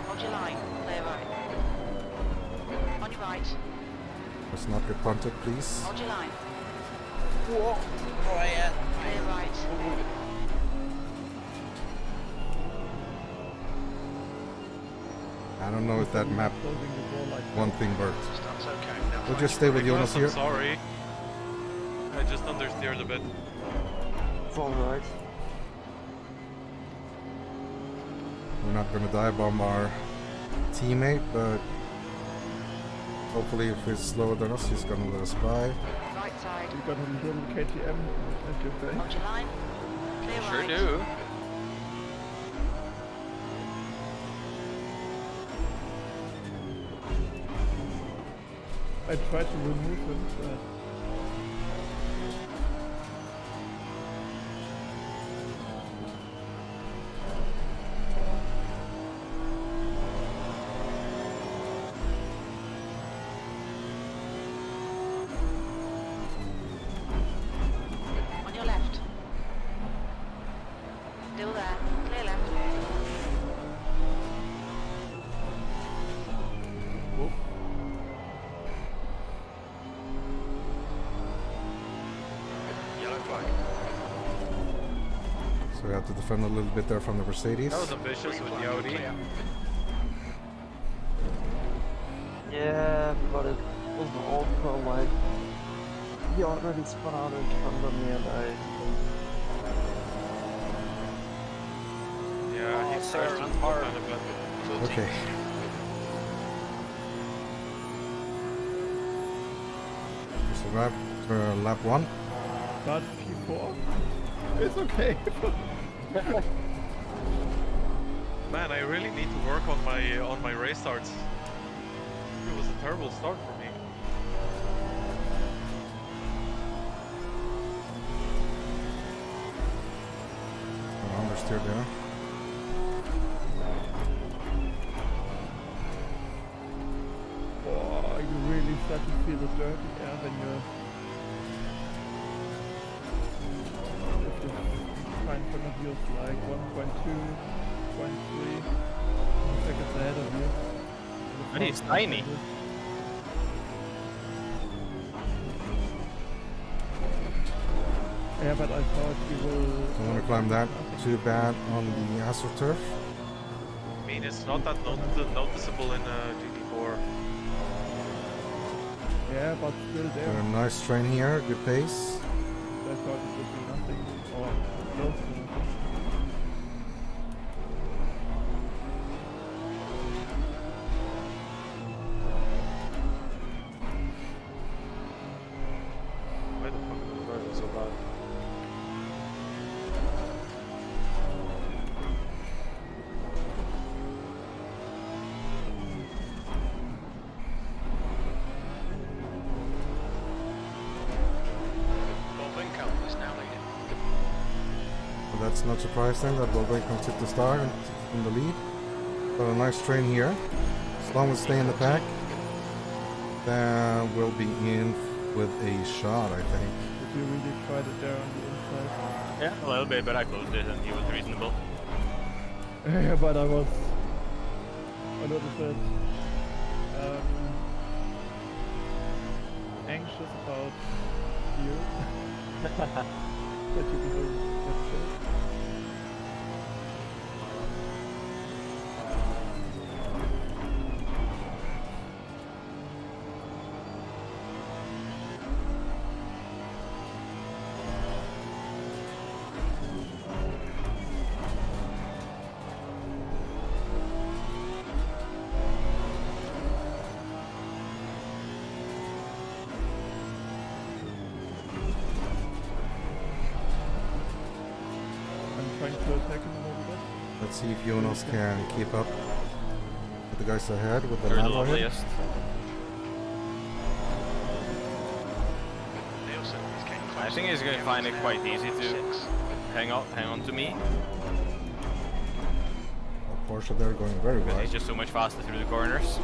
Hold your line. Clear right. On your right. Let's not get punted, please. Hold your line. Whoa! Clear right. I don't know if that map Closing the door like one thing worked. That's okay. No, We'll fine. just stay with Nicholas, Jonas here. I'm sorry. I just understeered a bit. It's alright. We're not gonna dive bomb our teammate, but hopefully if he's slower than us, he's gonna let us by. Right side. You got a little KTM at your face. Hold your line. Clear Sure right. do. I tried to remove him, but On your left. Still there. Clear left. So we have to defend a little bit there from the Mercedes. That was ambitious with the Audi. Yeah, but it was also like he already spun out in front of me and Yeah, he crashed into hard. Kind of Okay. So lap 1. But P4? It's okay. Man, I really need to work on my race starts. It was a terrible start for me. Understeer there. Oh, you really start to feel the dirty air when you're... If the car in front of you is like 1.2, 0.3 seconds ahead of you. But he's tiny. Yeah, but I thought you will... Don't want to climb that too bad on the AstroTurf. I mean, it's not that noticeable in GT4. Yeah, but still there. A nice train here, good pace. I thought it would be nothing, or close to nothing. Why the fuck is the driving so bad? is now leading. Well, that's not surprising that Volbeck took the star in the lead. But a nice train here. As long as we stay in the pack, then we'll be in with a shot, I think. Did you really try it there on the inside? Yeah, a little bit, but I closed it and he was reasonable. Yeah, but I was a little bit anxious about you. That you could do that shit. Trying to attack him a little bit. Let's see if Jonas can keep up with the guys ahead with the They're the Lambo here. loveliest. Nielsen is getting close. I think he's going to find it quite easy to hang on to me. Porsche there going very But well. he's just so much faster through the corners.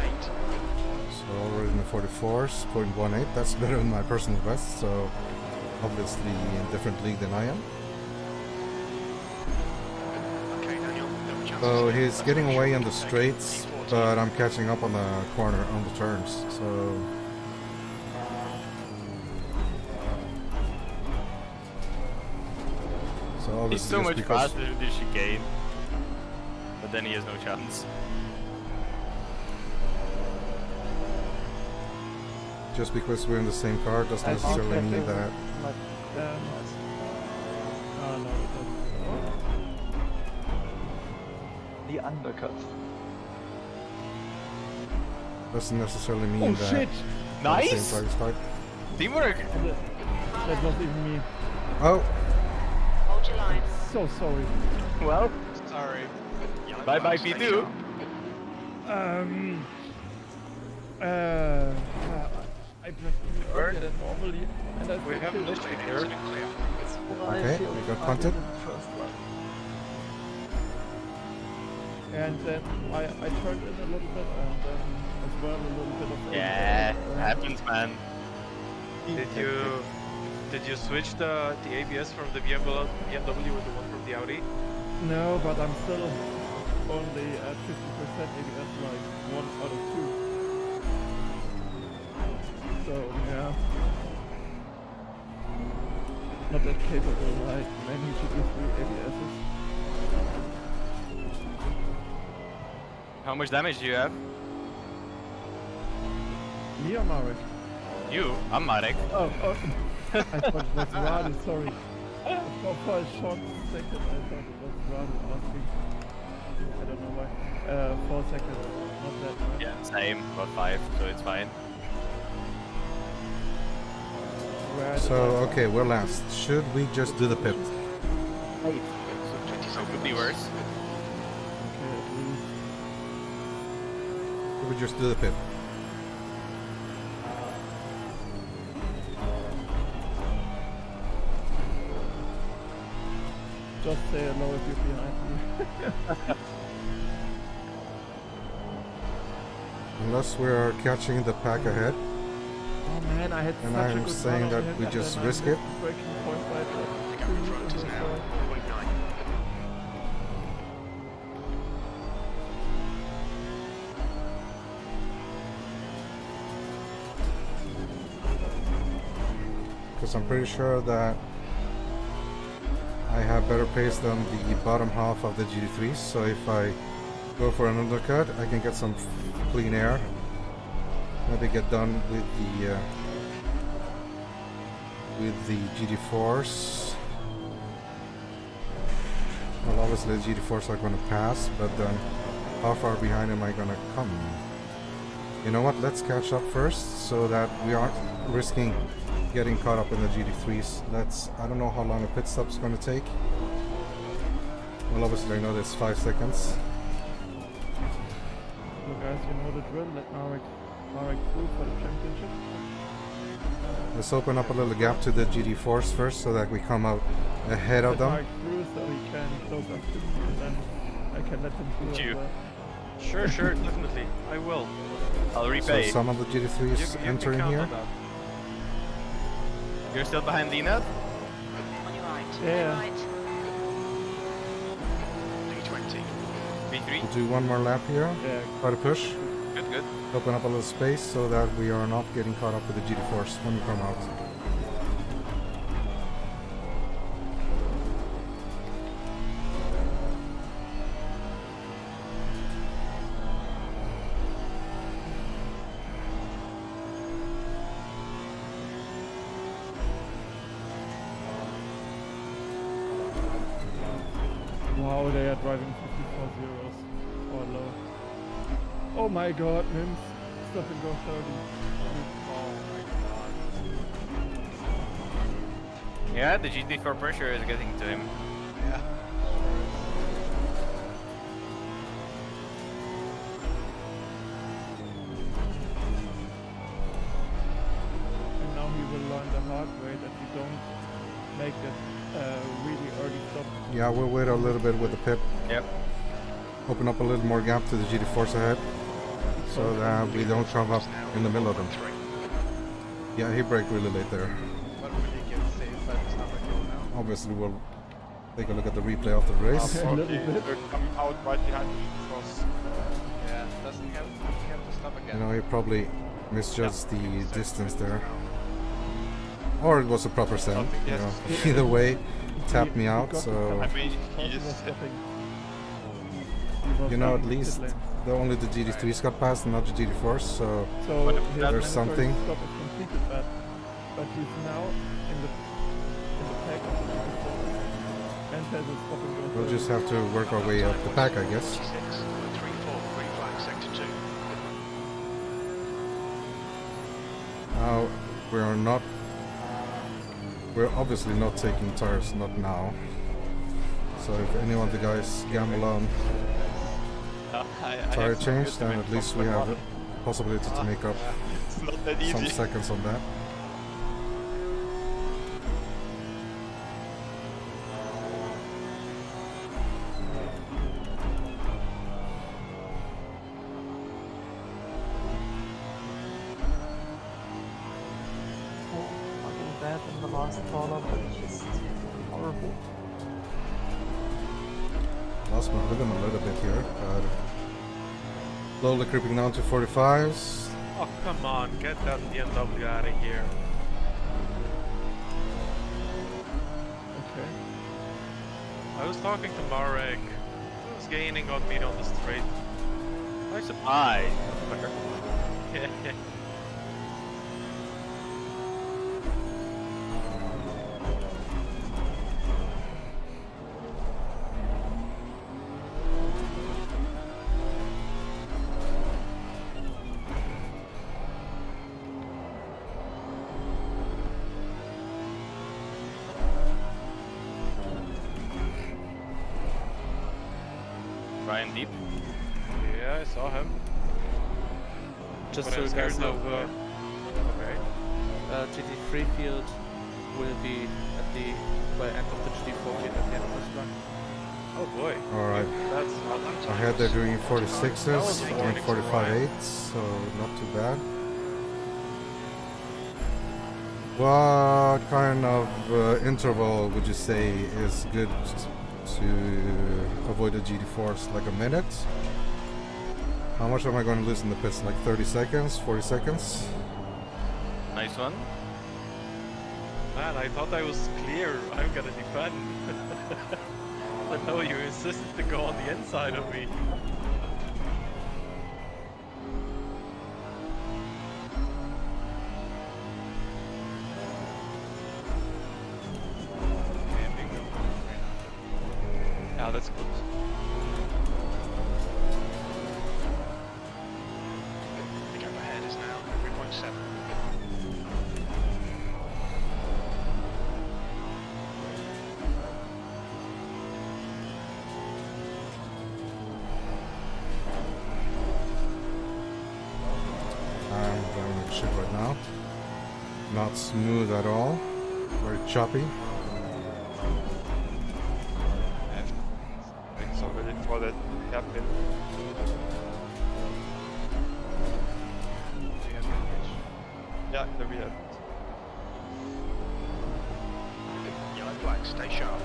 So already in the 44s, 0.18. That's better than my personal best. So obviously in a different league than I am. So he's getting away on the straights, but I'm catching up on the corner on the turns. So obviously He's so just much because- faster through the chicane. But then he has no chance. Just because we're in the same car doesn't I think necessarily that mean they that. Oh no, it doesn't. the undercut. Doesn't necessarily mean Oh that. shit! we're in the Nice! same start. Teamwork! That was even me. Oh, Hold your line. So sorry. Well, Sorry. bye bye P2. I pressed even earlier than normally, and I We feel have killed. no straight here. Okay, we got punted. And then I turned in a little bit, and then as well a little bit of... Yeah, happens, man. Did you switch the ABS from the BMW with the one from the Audi? No, but I'm still only at 50% ABS, like 1 out of 2. So, yeah. Not that capable like many GT3 ABSs. How much damage do you have? Me or Marek? You? I'm Marek. Oh, I thought it was Radu, sorry. For a short second I thought it was Radu asking. I don't know why. 4 seconds, not that much. Yeah, same. About 5, so it's fine. Where did So, I- okay, we're last. Should we just do the pit? So could be worse. Okay, at least. Should we just do the pit? Just say hello if you're behind me. Unless we're catching the pack ahead. Oh man, I had And such a I'm good saying run on that him, we and just then I risk missed it. the braking point by like Picking up in front is now 0.9. Because I'm pretty sure that I have better pace than the bottom half of the GT3s. So if I go for an undercut, I can get some clean air. Maybe get done with the GT4s. Well, obviously the GT4s are going to pass, but then how far behind am I going to come? You know what? Let's catch up first, so that we aren't risking getting caught up in the GT3s. I don't know how long a pit stop's going to take. Well, obviously I know there's 5 seconds. So guys, you know the drill. Let Marek through for the championship. Let's open up a little gap to the GT4s first, so that we come out ahead of Let them. Marek through so he can close up to me, and then I can let him through You. as well. Sure, definitely. I will. I'll So repay. some of the GT3s You can entering count here. on that. You're still behind Lina? On your right. Yeah. Right. D20. V3? We'll do one more lap here. Yeah, Try to push. Good. Open up a little space so that we are not getting caught up with the GT4s when we come out. wow, they are driving 54 zeros or low. Oh my god, Mims. Stop and go 30. Yeah, the GT4 pressure is getting to him. Yeah. And now he will learn the hard way that you don't make that really early stop. Yeah, we'll wait a little bit with the pit. Yep. Open up a little more gap to the GT4s ahead, so that we don't come up in the middle of them. Yeah, he braked really late there. What will you get saved by the stomach now? Obviously, we'll take a look at the replay of the race. A little bit. They're coming out right behind the cross. Yeah, doesn't he have to stop again? You know, he probably misjudged the distance there. Or it was a proper send, you know. Either way, tapped me out, so... I mean, he He is. was stopping. You know, at least only the GT3s got passed and not the GT4s, so... So But his there's mandatory something. Stop is completed, but he's now in the pack of the before and has a stop and go. We'll just have to work our way up the pack, I guess. 36, 3-4, green flag, sector 2. Now, we're obviously not taking tires, not now. So if any of the guys gamble on tire change, then at least we have a possibility to make up It's not that some easy. seconds on that. bad in the last corner, but just horrible. Lost my rhythm a little bit here. Slowly creeping down to 45s. Oh, come on, get that BMW out of here. Okay. I was talking to Marek. He was gaining on me on the straight. Nice surprise. Ryan deep. Yeah, I saw him. Just But so I'm you guys scared know, of, okay. GT3 field will be at the end of the GT4 field at the end of this run. Oh boy. Alright. That's not I had they're doing 46s and 45.8s, so not too bad. What kind of interval would you say is good to avoid a GT4s? Like a minute? How much am I going to lose in the pits? Like 30 seconds? 40 seconds? Nice one. Man, I thought I was clear. I'm gonna defend. But no, you insisted to go on the inside of me. Yeah, that's good. The gap ahead is now 3.7. I'm driving like shit right now. Not smooth at all. Very choppy. I'm so ready for that hairpin. Yeah, there we have it. Yellow flag, stay sharp.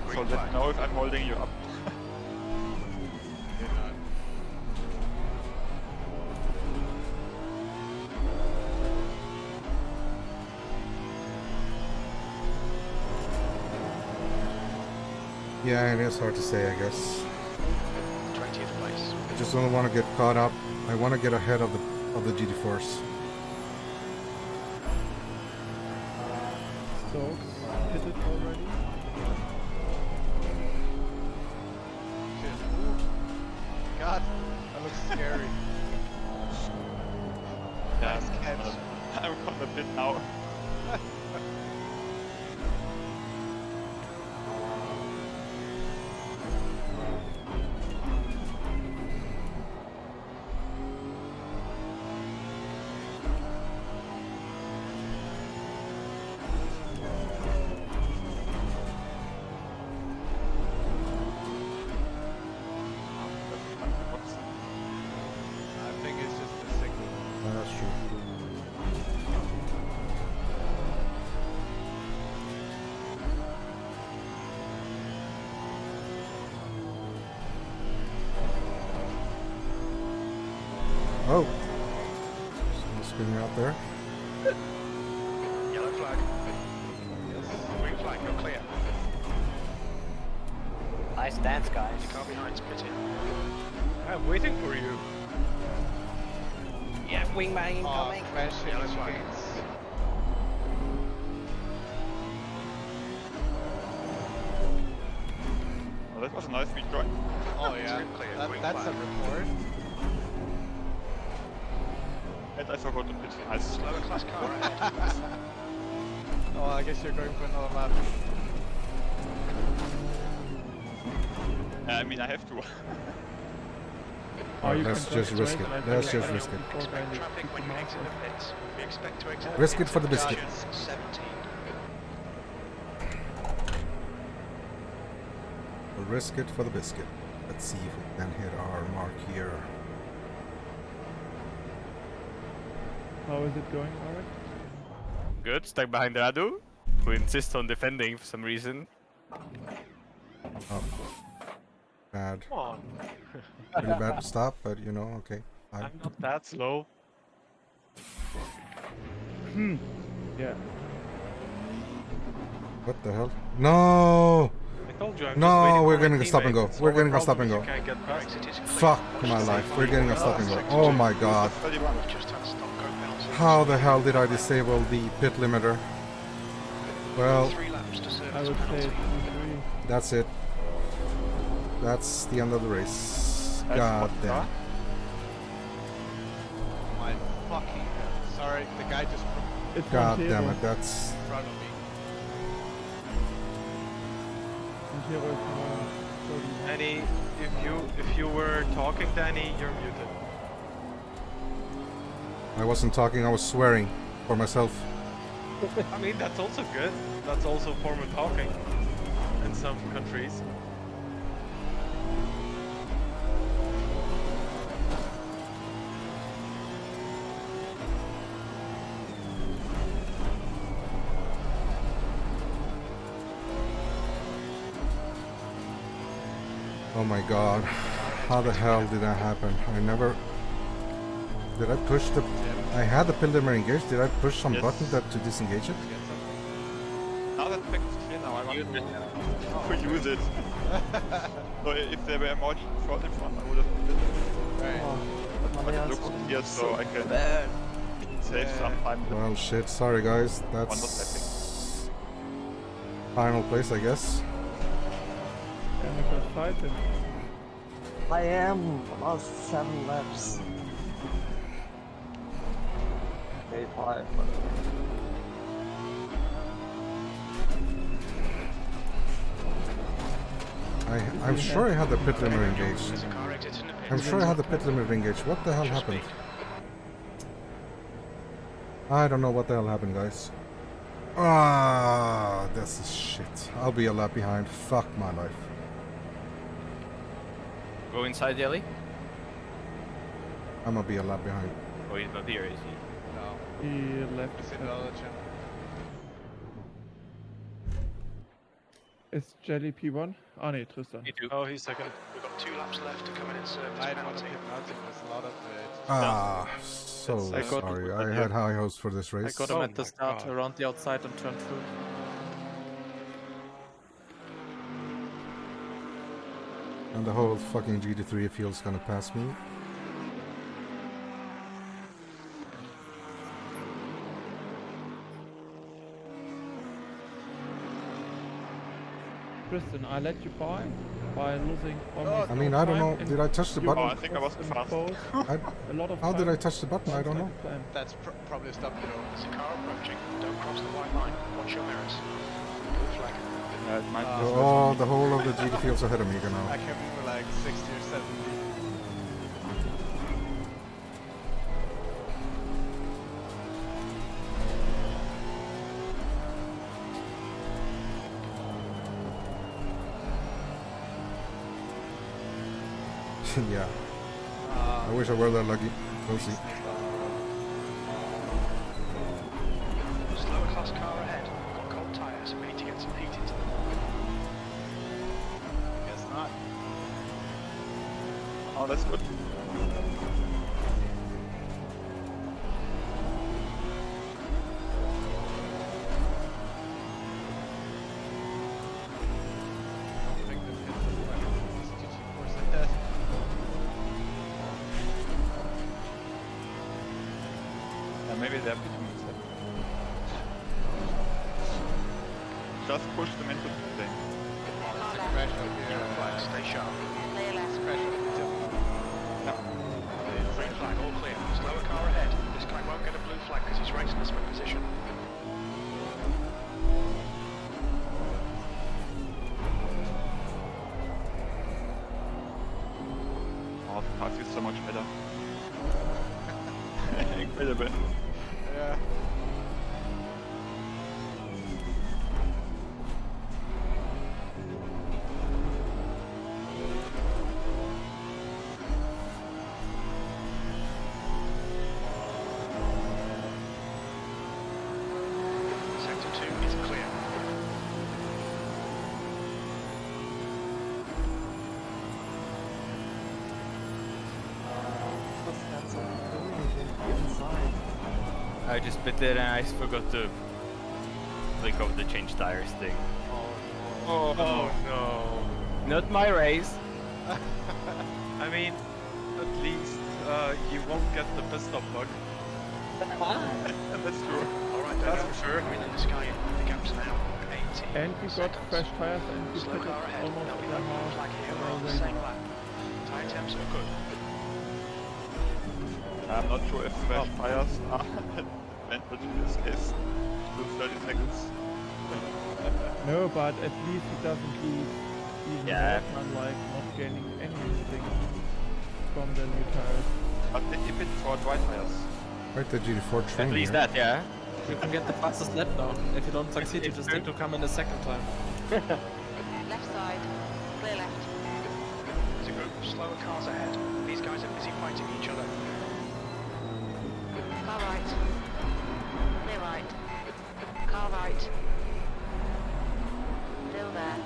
So Green let flag. me know if I'm holding you up. Yeah, it is hard to say, I guess. 20th place. I just don't want to get caught up. I want to get ahead of the GT4s. Stokes hit it already. God, that looks scary. Yeah, Nice catch. I'm on the pit now. I think it's just a signal. That's true. Oh! Someone spinning out there. Yellow flag. Green flag, you're clear. Nice dance, guys. Your car behind's pitting. I'm waiting for you. Yeah, wingman Oh, incoming. crashing Yellow flag. gates. Oh, that was a nice rejoin. Oh yeah, Clear, green that's a flag. report. And I forgot to pit. Nice. Slower class car ahead. Oh, I guess you're going for another lap. Yeah, I mean, I have to. Oh, you let's can just drive risk straight, it. and Let's I just think risk it. before Expect going traffic when you exit the pits. We expect to exit the Risk it pits for the at biscuit. position 17. We'll risk it for the biscuit. Let's see if we can hit our mark here. How is it going, Marek? Good. Stuck behind Radu, who insists on defending for some reason. Oh. Bad. Come on. Pretty bad stop, but you know, okay. I'm not that slow. Yeah. What the hell? No! I told you I'm just No, waiting we're for my getting a stop and go. teammate. We're Solve getting a a stop problem and if go. you can't get past. Exit is clear. Fuck my life. We're getting a stop and go. Oh my god. 31. We've just had a stop go penalty. How the hell did I disable the pit limiter? Well, 3 laps to service I would say penalty. 2-3. that's it. That's the end of the race. That's God what- damn. My fucking hell. Sorry, the guy just It's God Montero. damn it. That's. in front of me. Montero is 31. Danny, if you were talking, Danny, you're muted. I wasn't talking, I was swearing for myself. I mean, that's also good. That's also a form of talking in some countries. Oh my god. How the hell did that happen? I never... Did I push the... I had the pit limiter engaged. Did I push some Yes. button that to disengage it? Now that track is clear now, I want to use it. So if there were more short in front, I would have put it. Right. But it looks clear, so I can save some time. Well, shit. Sorry, guys. That's... Final place, I guess. And because fight him. I am last 7 laps. Okay, 5. But... I'm sure I had the pit limiter engaged. There's a car exit in the pit. I'm sure I had the pit limiter engaged. What the hell happened? I don't know what the hell happened, guys. Ah, this is shit. I'll be a lap behind. Fuck my life. Go inside, Jelly. I'm gonna be a lap behind. Oh, he's not here, is he? No, He left. it's in the other channel. It's Jelly P1. Ah, nee, Tristan. Me too. Oh, he's second. We've got 2 laps left to come in and serve this I don't want to penalty. pit nothing, there's a lot of it. Ah, so I got- sorry. I had high hopes for this I race. got him Oh at the my start God. around the outside and turned through. And the whole fucking GT3 field's gonna pass me. Tristan, I let you by losing almost I mean, no I don't time know. and Did I touch the you button? Oh, I think I was cost too them fast. both I, a lot of how did I time. touch the button? I don't know. That's probably a stop, you know. There's a car approaching. Don't cross the white line. Watch your mirrors. Blue flag. It might be Oh, the whole of the GT field's ahead of me I now. can move like 60 or 70. Yeah. I wish I were that lucky. We'll see. Slower class car ahead. Got cold tyres. We need to get some heat into them. Guess not. Oh, that's good. I don't think this hits as well. This GT4 said that. Yeah, maybe they're pitching instead. Just push them into the thing. There's a crash out here. Yellow flag. Stay sharp. Clear left. Crash out here. Green flag. All clear. Slower car ahead. This guy won't get a blue flag because he's racing the sprint position. Oh, the car feels so much better. Incredible. Yeah. I just bit it and I forgot to click off the change tires thing. Oh no. Not my race. I mean, at least you won't get the pit stop bug. That's true. Alright, That's for sure. We're in the sky. The gap's now 80 And we got seconds. fresh tires and we Slow pitted car ahead. almost There'll be an no hour flag here. We're on the already. same lap. Tire temps are good. I'm not sure if fresh tires are advantage in this case. With 30 seconds. No, but at least he doesn't lose even Yeah. more time, like not gaining anything from the new tires. But if it's for dry tires. Right, the GT4 train At least here. that, yeah. You can get the fastest lap now. If you don't succeed, you just need to come in a second time. Left side. Clear left. It's a group of slower cars ahead. These guys are busy fighting each other. Car right. Clear right. Car right. Still there.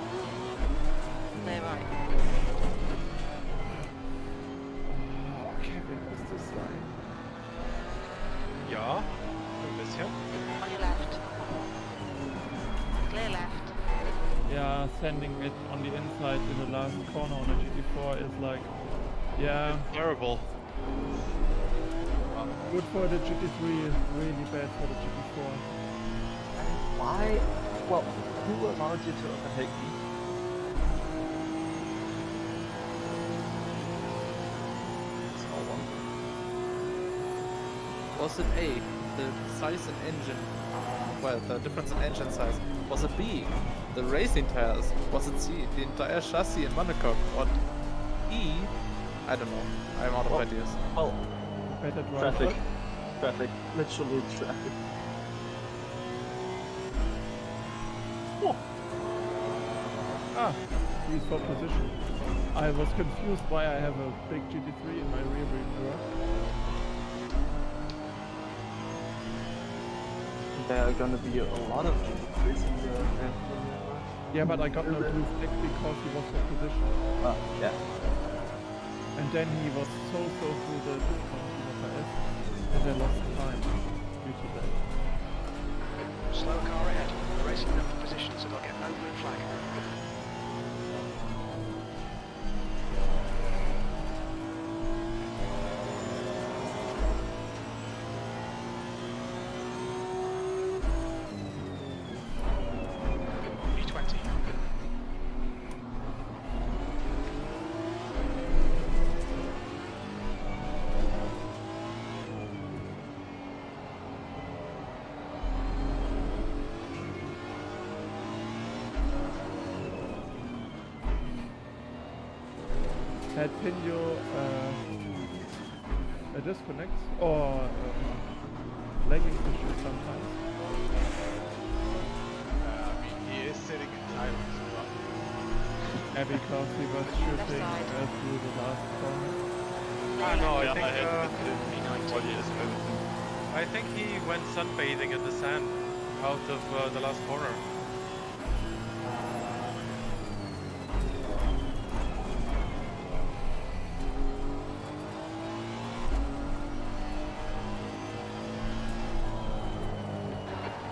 Clear right. Oh, Kevin, what's this line? Ja, ein bisschen. On your left. Clear left. Yeah, sending it on the inside in the last corner on the GT4 is like, yeah, Terrible. good for the GT3, really bad for the GT4. Why? Well, who allowed you to overtake me? It's all one. Was it A, the size and engine? Well, the difference in engine size. Was it B, the racing tires? Was it C, the entire chassis and monocoque? Or E, I don't know. I'm out of ideas. Well, Better traffic. driver. Traffic. Literally traffic. Oh. Ah, he's for position. I was confused why I have a big GT3 in my rear view mirror. There are gonna be a lot of GT3s in the Yeah, but I got no blue flag because he was for position. Oh, yeah. And then he was so through the discount and I lost time due to that. Slow car ahead. We're racing them for position, so they'll get no blue flag. B20. Had Pinio a disconnect or lagging issues sometimes? I mean, he is sitting in silence. Yeah, because he was shooting through the last corner. Ah no, I Yeah, think I had body as well. I think he went sunbathing in the sand out of the last corner.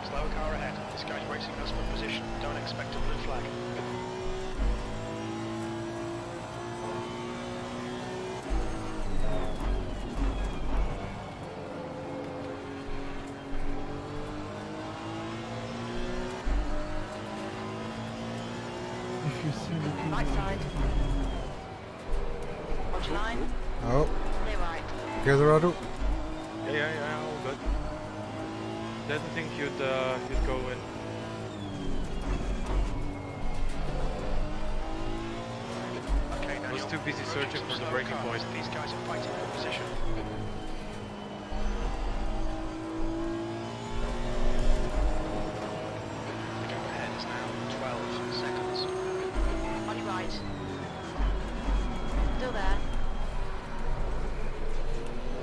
Slow car ahead. This guy's racing us for position. Don't expect a blue flag. If you see me, Right side. Watch line. Oh, Clear right. okay, Dorado. Yeah, all good. Didn't think you'd go in. Okay, now Was you're too busy approaching searching some for the slow braking cars. point. These guys are fighting for position. The gap ahead is now 12 seconds. On your right. Still there.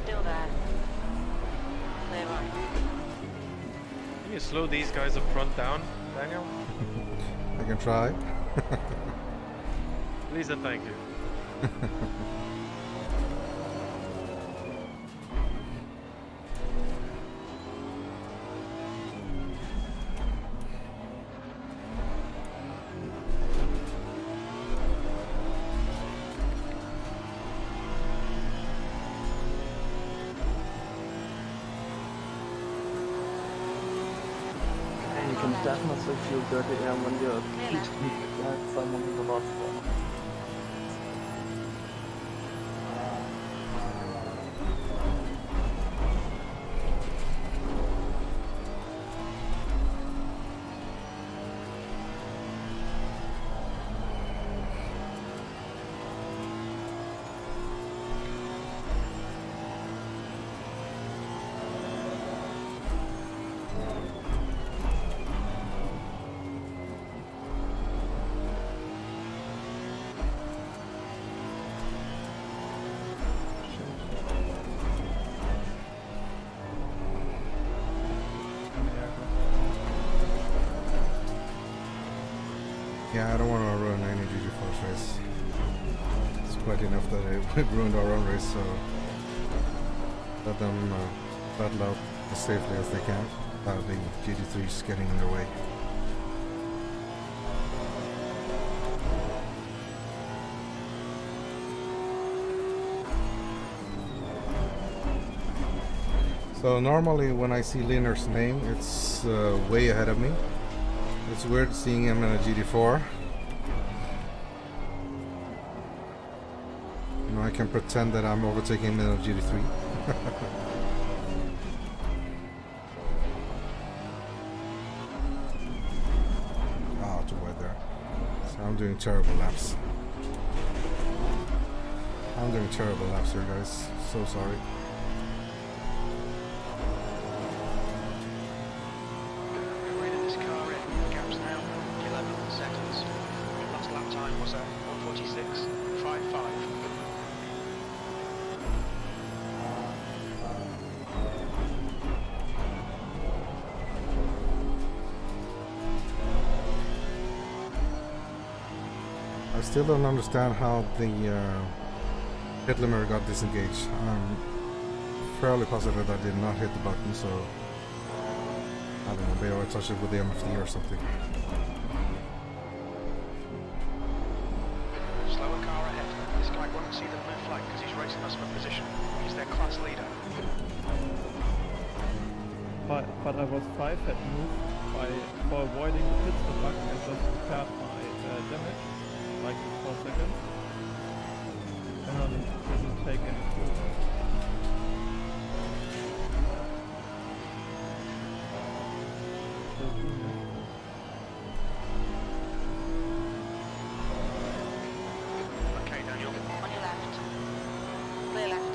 Still there. Clear right. Can you slow these guys up front down, Daniel? I can try. Please and thank you. can definitely feel dirty air when you're Clear left. behind someone in the last spot. Yeah, I don't want to ruin any GG4 race. It's quite enough that it ruined our own race, so let them battle out as safely as they can without the GT3s getting in their way. So normally when I see Liner's name, it's way ahead of me. It's weird seeing him in a GT4. You know, I can pretend that I'm overtaking him in a GT3. Oh, too wide there. So I'm doing terrible laps. I'm doing terrible laps here, guys. So sorry. I still don't understand how the hit limiter got disengaged. I'm fairly positive I did not hit the button, so I don't know, maybe I touched it with the MFD or something. Slower car ahead. This guy won't see the blue flag because he's racing us for position. He's their class leader. But I was 5 at move for avoiding the pit stop button. I just repaired my damage, like in 4 seconds. And I didn't take any fuel. Okay, Daniel. On your left. Clear left.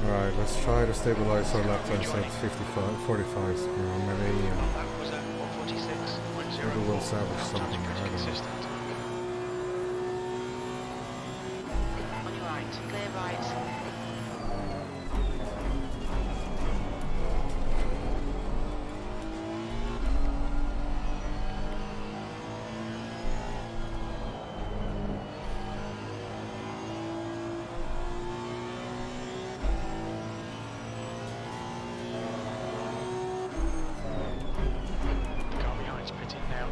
Alright, let's try to stabilize our lap times at 55, 45. You know, maybe That was at 146. maybe we'll salvage something. I don't know. On your right. Clear right. The car behind's pitting now.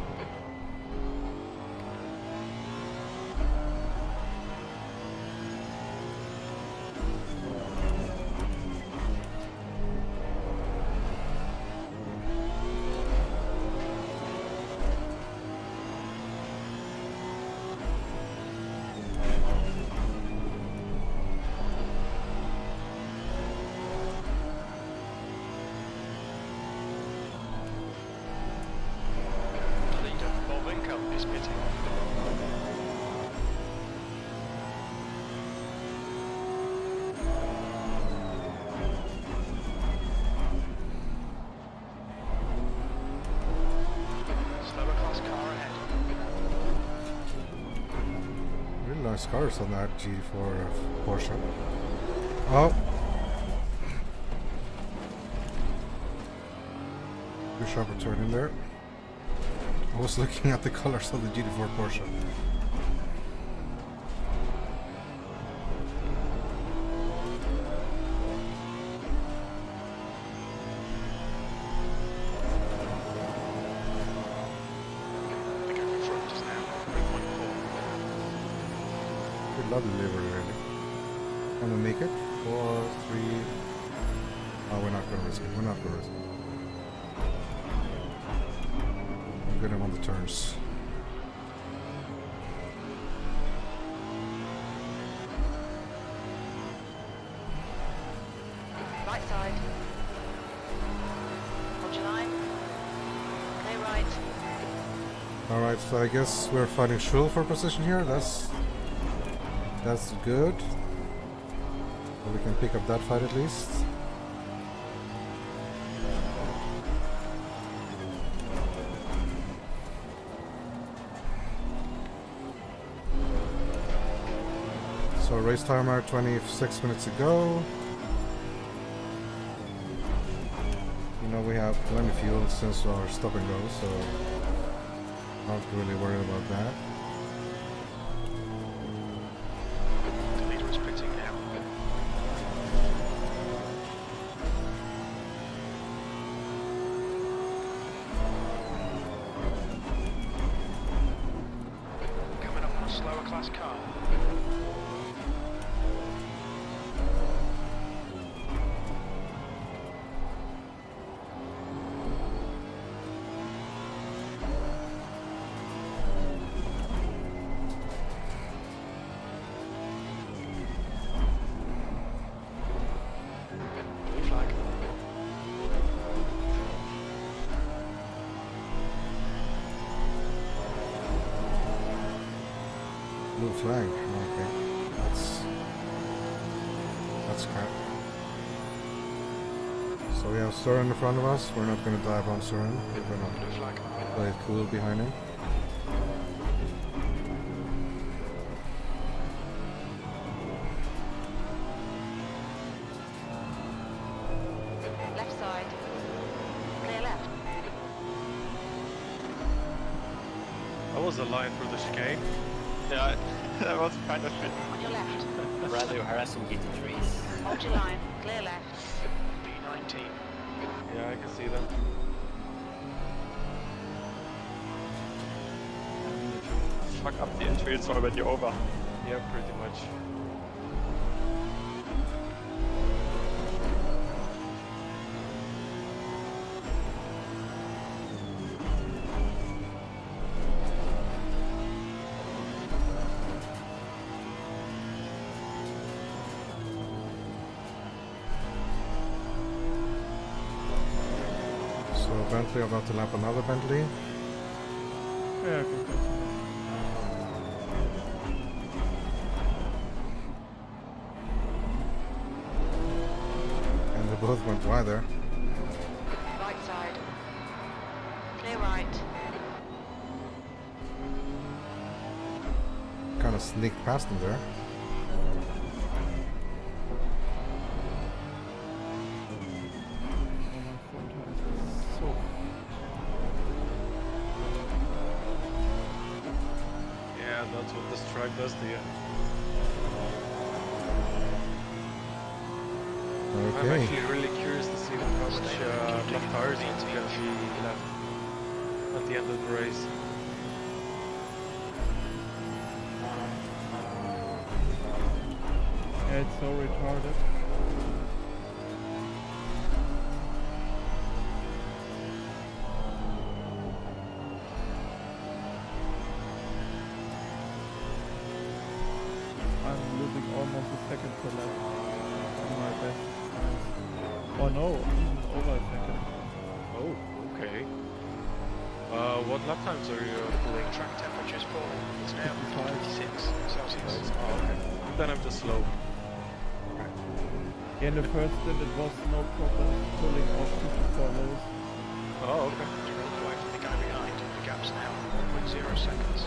The leader, Volvinko, is pitting. Slower class car ahead. Really nice cars on that G4 Porsche. Oh! Too sharp a turn in there. I was looking at the colors of the GT4 Porsche. We love the livery, really. Can we make it? 4, 3. Oh, we're not gonna risk it. We're not gonna risk it. I'm getting on the turns. Right side. Hold your line. Clear right. Alright, so I guess we're fighting Schul for position here. That's good. So we can pick up that fight at least. So race timer 26 minutes ago. You know, we have plenty of fuel since our stop and go, so not really worried about that. The leader is pitting now. Coming up on a slower class car. Flag. Blue flag. Okay, that's crap. So we have Søren in front of us. We're not going to dive on Søren. We're going Blue flag. to play it cool behind him. Left side. Clear left. That was a line through the chicane. Yeah, that was kind of shit. On your left. Rather harassing GT3s. Hold your line. Clear left. B19. Yeah, I can see them. Fuck up the entry, it's already over. Yeah, pretty much. So Bentley about to lap another Bentley. Yeah, okay. And they both went wide there. Right side. Clear right. Kind of sneaked past him there. So Yeah, that's what this track does to you. I'm Okay. actually really curious to see how much left tires is going to be left at the end of the race. yeah, it's so retarded. I'm losing almost a second per lap on my best times. Oh no, even over a second. Oh, okay. What lap times are you pulling? Track temperature's falling. It's now 26 Celsius. Oh, okay. Then I'm just slow. In the first stint it was no problem pulling off 54 lows. Oh, okay. You're all the way from the guy behind. The gap's now 1.0 seconds.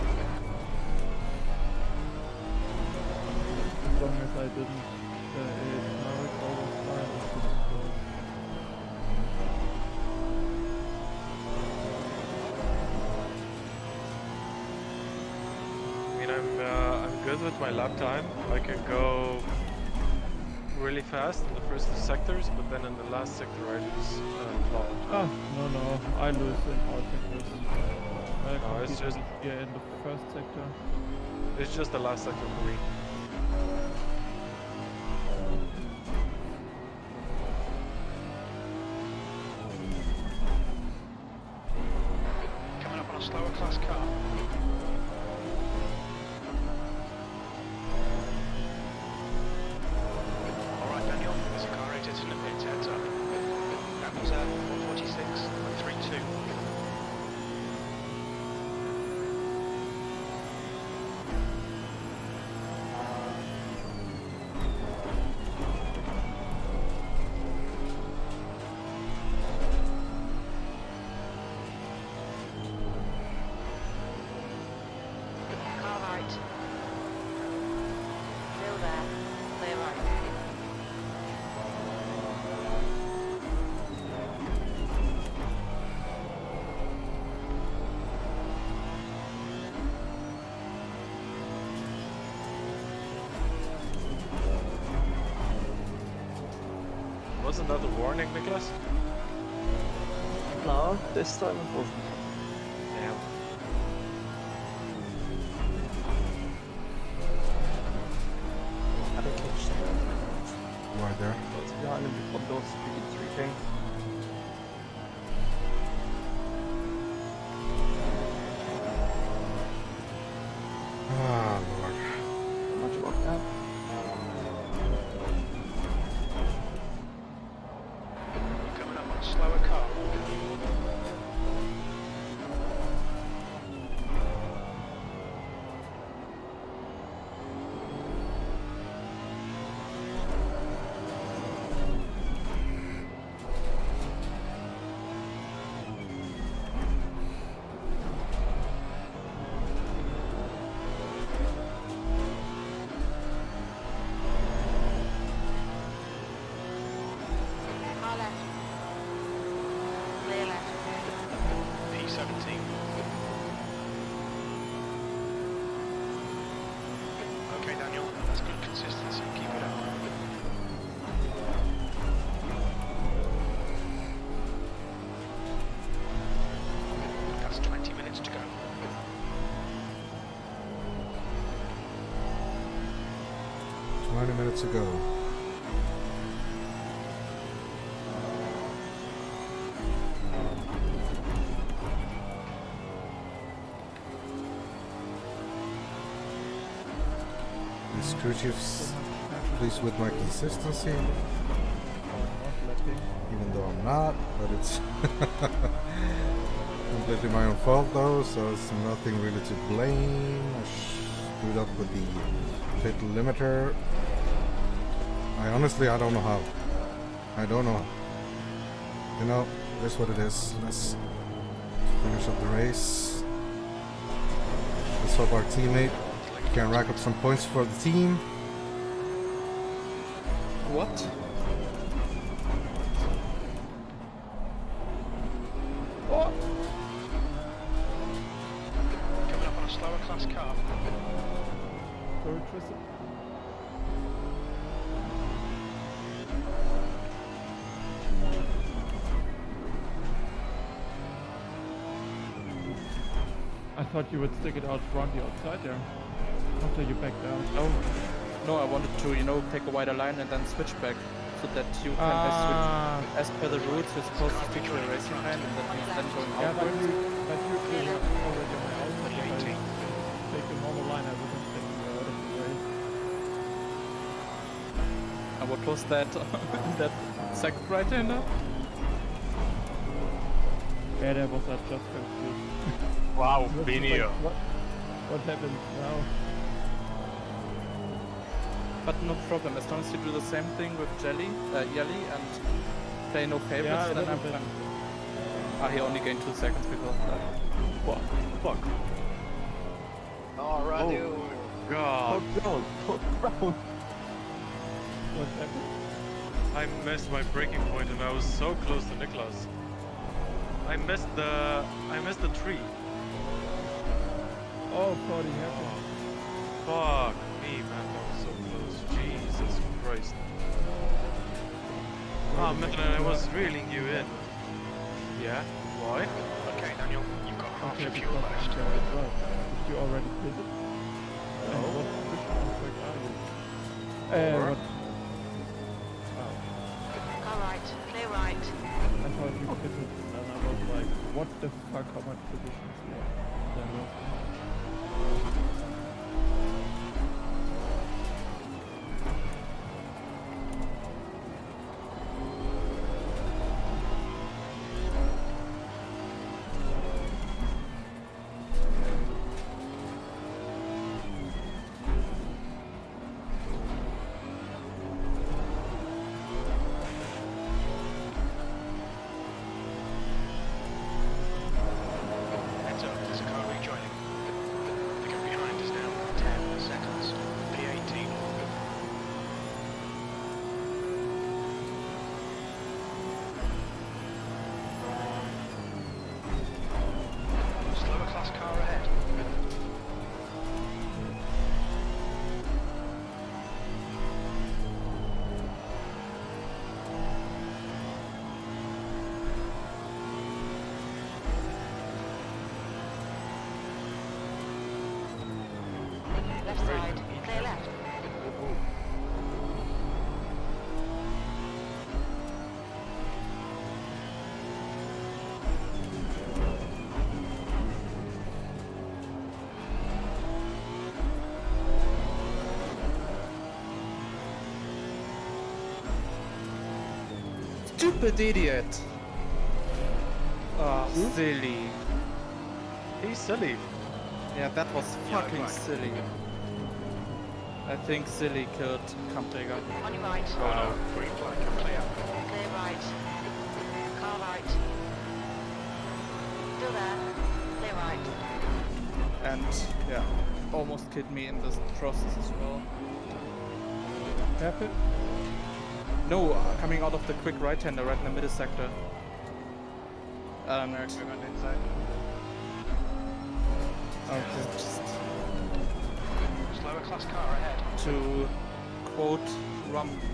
As long as I didn't ignore it all the time, it didn't go. good with my lap time. I can go really fast in the first 2 sectors, but then in the last sector I lose a lot. Ah, no, I lose in all sectors. No, it's just here in the first sector. It's just the last sector for me. Coming up on a slower class car. Alright Daniel, there's a car exiting the pits, heads up. That was 146.32. Car right. Still there. Clear right. Wasn't that a warning, Niklas? No, this time it wasn't. Damn. I don't catch that. Right there. What's behind him before those 3 came? Ah, Lord. Not much about that. Coming up on a slower car. Car left. Clear left. P17. Okay Daniel, that's good consistency, keep it up. That's 20 minutes to go. Twenty minutes ago. These crew chiefs pleased with my consistency, even though I'm not, but it's completely my own fault though, so it's nothing really to blame. I screwed up with the pit limiter. I don't know how. I don't know. You know, it is what it is. Let's finish up the race. Let's hope our teammate can rack up some points for the team. What? Oh! Coming up on a slower class car. Sorry, Tristan. I thought you would stick it out front the outside there. After you backed out. No, I wanted to, you know, take a wider line and then switch back. So that you can switch as per the rules, you're supposed to stick to the racing line and that means then going Yeah, but outwards. you were already on my outside. If I take a normal line, I wouldn't take you out of the race. And what was that? That second right-hander? Yeah, that was just confused. Wow, It was just Benio. like, what happened now? But no problem, as long as you do the same thing with Yelly and play no favorites, Yeah, then I'm fine. Ah, he only gained 2 seconds because of that. What? Fuck. Oh, radio. Oh, God. Poke ground. What happened? I missed my braking point and I was so close to Niklas. I missed the tree. Oh, 40 happened. Fuck me, man, that was so close. Jesus Christ. Oh man, I was reeling you in. Yeah? Why? Okay, Daniel, you've got half Okay, your because fuel I'm left. there as well. Did you already did it? And what position effect are you? What? Oh, Car right, clear right. I thought you pitted, and I was like, what the fuck, how much positions left? There was Heads up, there's a car rejoining. The gap behind is now 10 seconds. P18. Slower class car ahead. Left side, clear left. Stupid idiot! Oh, silly. He's silly. Yeah, that was Yellow fucking flag. silly. I think silly killed Kampträger. On your right, Oh no, green flag, clear. clear right. Car right. Still there, clear right. And yeah, almost killed me in the trusses as well. hairpin? No, coming out of the quick right-hander right in the middle sector. And Going on inside. just Slower class car ahead. to quote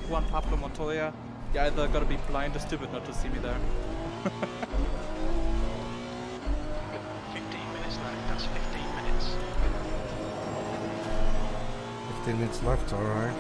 Juan Pablo Montoya, you either gotta be blind or stupid not to see me there. 15 minutes left, that's 15 minutes. 15 minutes left, alright.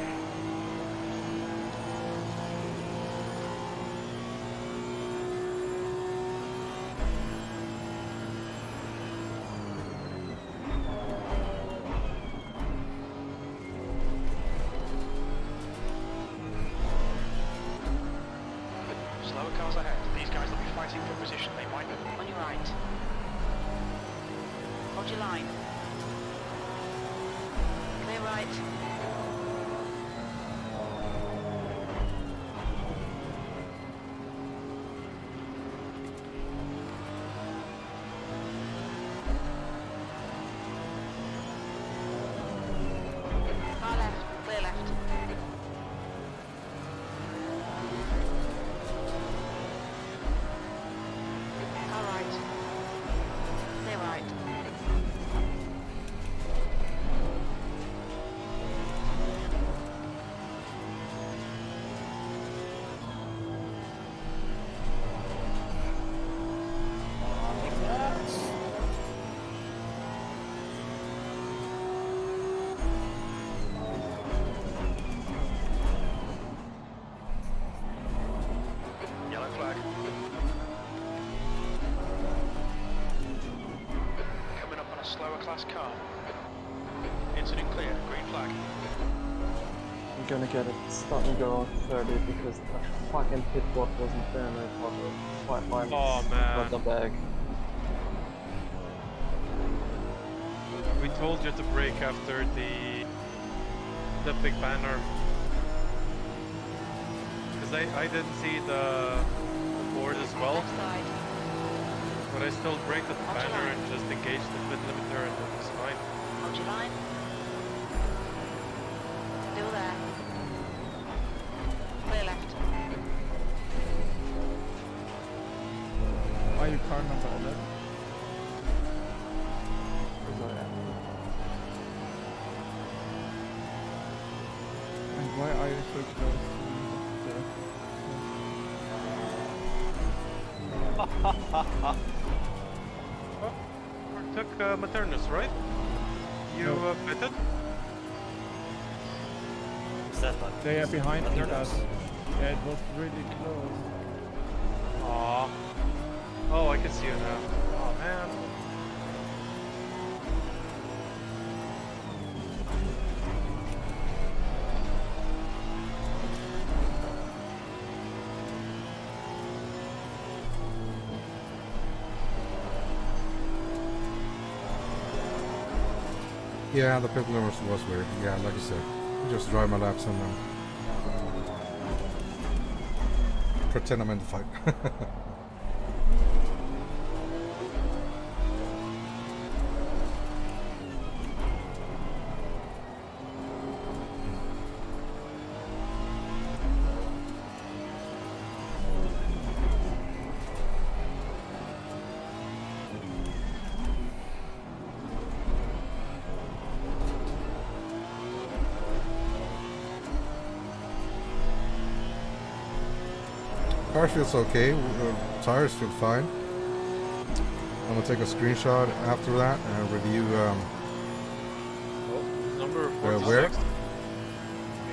Slower cars ahead. These guys will be fighting for position. They might be. On your right. Hold your line. Clear right. Car left, clear left. Car right. Clear right. Yellow flag. Coming up on a slower class car. Incident clear. Green flag. I'm gonna get it starting to go on 30 because the fucking pit block wasn't there and I thought it was quite minus. Oh, man. Got the bag. We told you to brake after the big banner. Because I didn't see the board as well, Left side. but I still braked at the Watch your banner line. and just engaged the pit limiter and it was fine. Hold your line. Still there. Clear left. Are you car number 11? Because I am. Took Maternus, right? You pitted? Is that like They are behind me, Maternus? guys. Yeah, it was really close. Aw. Oh, I can see you now. Oh man. Yeah, the pit limit was weird. Yeah, like I said, just drive my laps and pretend I'm in the fight. Car feels okay, tires feel fine. I'm gonna take a screenshot after that and review Number where. 46.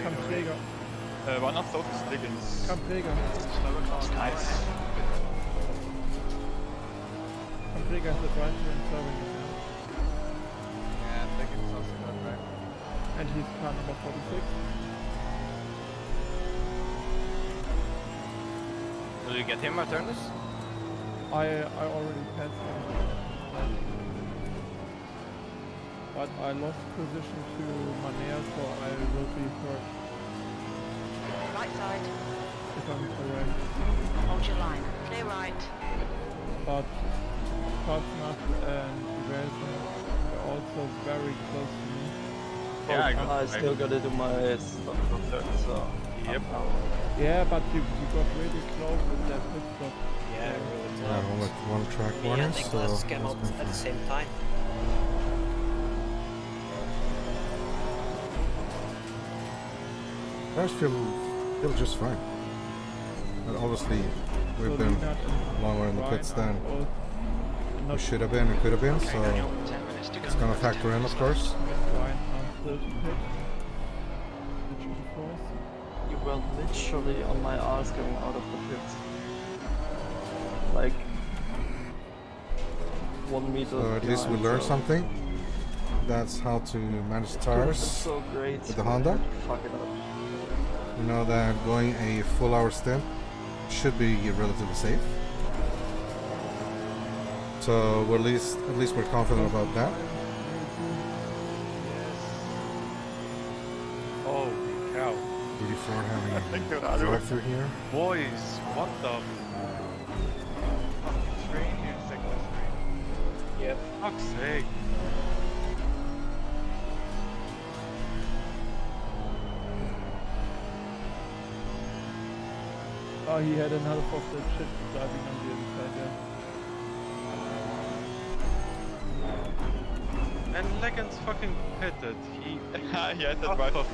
Come Träger. One of those is Liggins. Come Träger. Nice. Come Träger has the drive and serving it now. Yeah, Liggins also got right. And he's car number 46. Will you get him, Maternus? I already passed him. But I lost position to Manea, so I will be hurt Right side. if I'm correct. Hold your line. Clear right. But Kartsnap and Resin are also very close to me. I still gotta do my stuff from there, so. Yep. Yeah, but you got really close with that pit stop. Yeah, really Yeah, only one track Me warning, and so Nicholas came that's out been at the fine. same time. Tires feel just fine. And obviously, we've So been Lennart and longer in the Ryan pits are than both we not should have been and could have been, so 10 minutes to go. it's gonna factor in, of course. Ryan are still to pit. Which is the force. You were literally on my ass going out of the pits. Like 1 meter. So at least we behind, learned so something. That's how to manage the it could've been tires. so great. with the but I Honda. had to fuck it up. We know that going a full hour stint should be relatively safe. So we're at least we're confident about that. Holy cow. 84 having Thank you, a Radu. drive through here. Boys, what the Train here, Cyclist train. Yep. fuck's sake? Oh, he had another force that shit driving on the other side, yeah. And Leggins fucking pitted. He He had that what right. for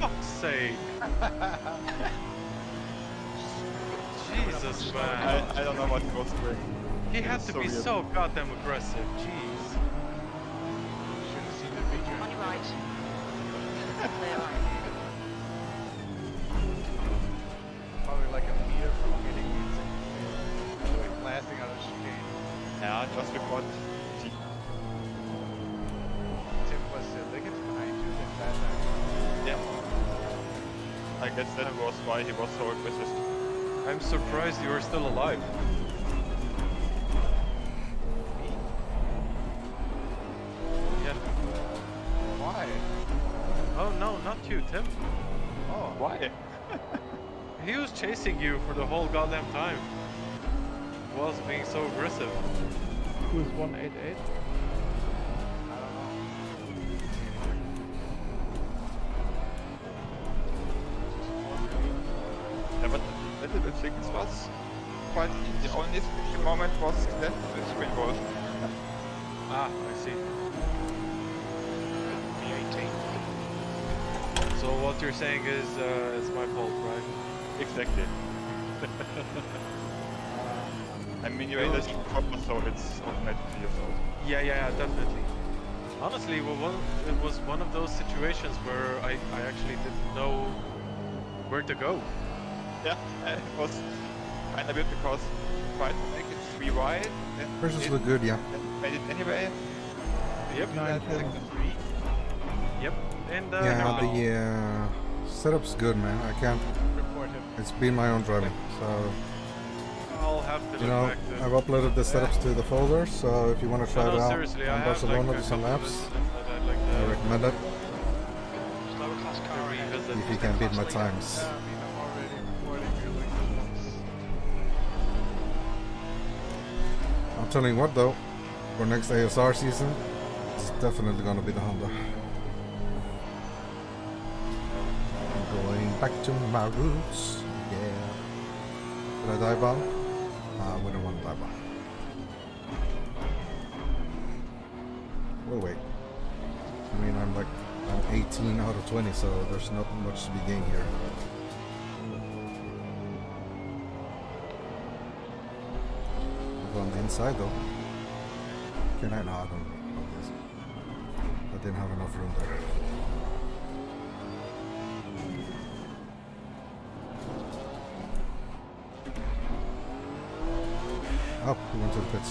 fuck's sake. Jesus man. I don't know what was doing. He had to so be weird. so goddamn aggressive, jeez. Should have seen the video. On your right. Clear right. Probably like a meter from getting into blasting out of the chicane. Yeah, just before T. Tim was Liggins behind you that fast time. Yeah. I guess that was why he was so aggressive. I'm surprised you are still alive. Yeah. Why? Oh no, not you, Tim. Oh, Why? He was chasing you for the whole goddamn time. He was being so aggressive. Who is 188? I don't know. Yeah, but little bit things was quite the only tricky moment was that the screen wall. Ah, I see. V18. So what you're saying is it's my fault, right? Exactly. I mean, you're in the proper, so it's automatically your fault. Yeah, definitely. Honestly, it was one of those situations where I actually didn't know where to go. Yeah, it was kind of weird because I tried to make it 3 wide. Versus look good, yeah. Made it anyway. Yep. Nine, Like ten. the 3. Yep. And Yeah, the setup's good, man. I can't. Report him. It's been my own driving, so I'll have to you look know back to I've uploaded the setups to the folder. So if you want to try it out seriously, I on have Barcelona, like do a some couple of laps. incidents that I'd like I to recommend it Slower class car ahead. revisit. if you can beat my times. Yeah, I mean, I'm already reporting you like this. I'm telling you what though, for next ASR season, it's definitely gonna be the Honda. I'm going back to my roots, yeah. Did I dive bomb? We don't want to dive bomb. We'll wait. I mean, I'm 18 out of 20, so there's not much to be gained here. I'll go on the inside though. Can I? No, I don't. I didn't have enough room there. Up, we went to the pits.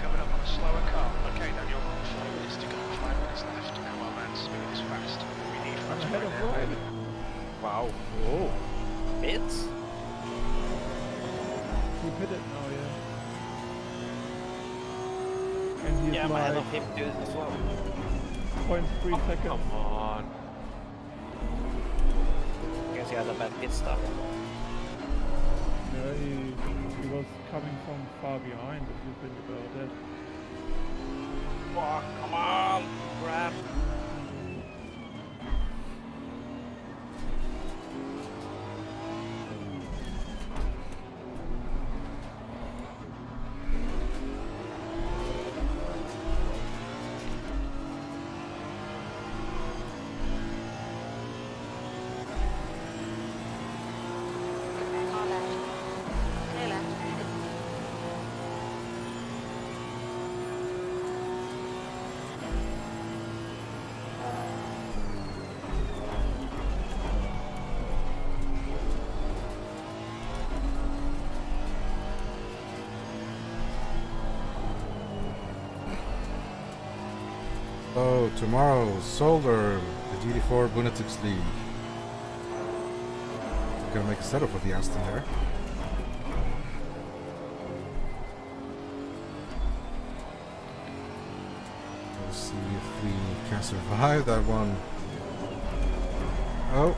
Coming up on a slower car. Okay, Daniel, 5 minutes to go, 5 minutes left. Come on, man, smooth is fast. We need I'm fast ahead right of now. Roy. Wow. Oh. It's? He hit it now, yeah. And he's Yeah, I'm ahead like of him too as well. 0.3 seconds. Come on. Guess he had a bad pit stop. Yeah, he was coming from far behind, if you think about that. Oh, come on! Grab! Car left. Clear left. Oh, tomorrow, Solder, the GT4 Bunatics League. Gonna make a setup for the Aston there. Let's see if we can survive that one. Oh.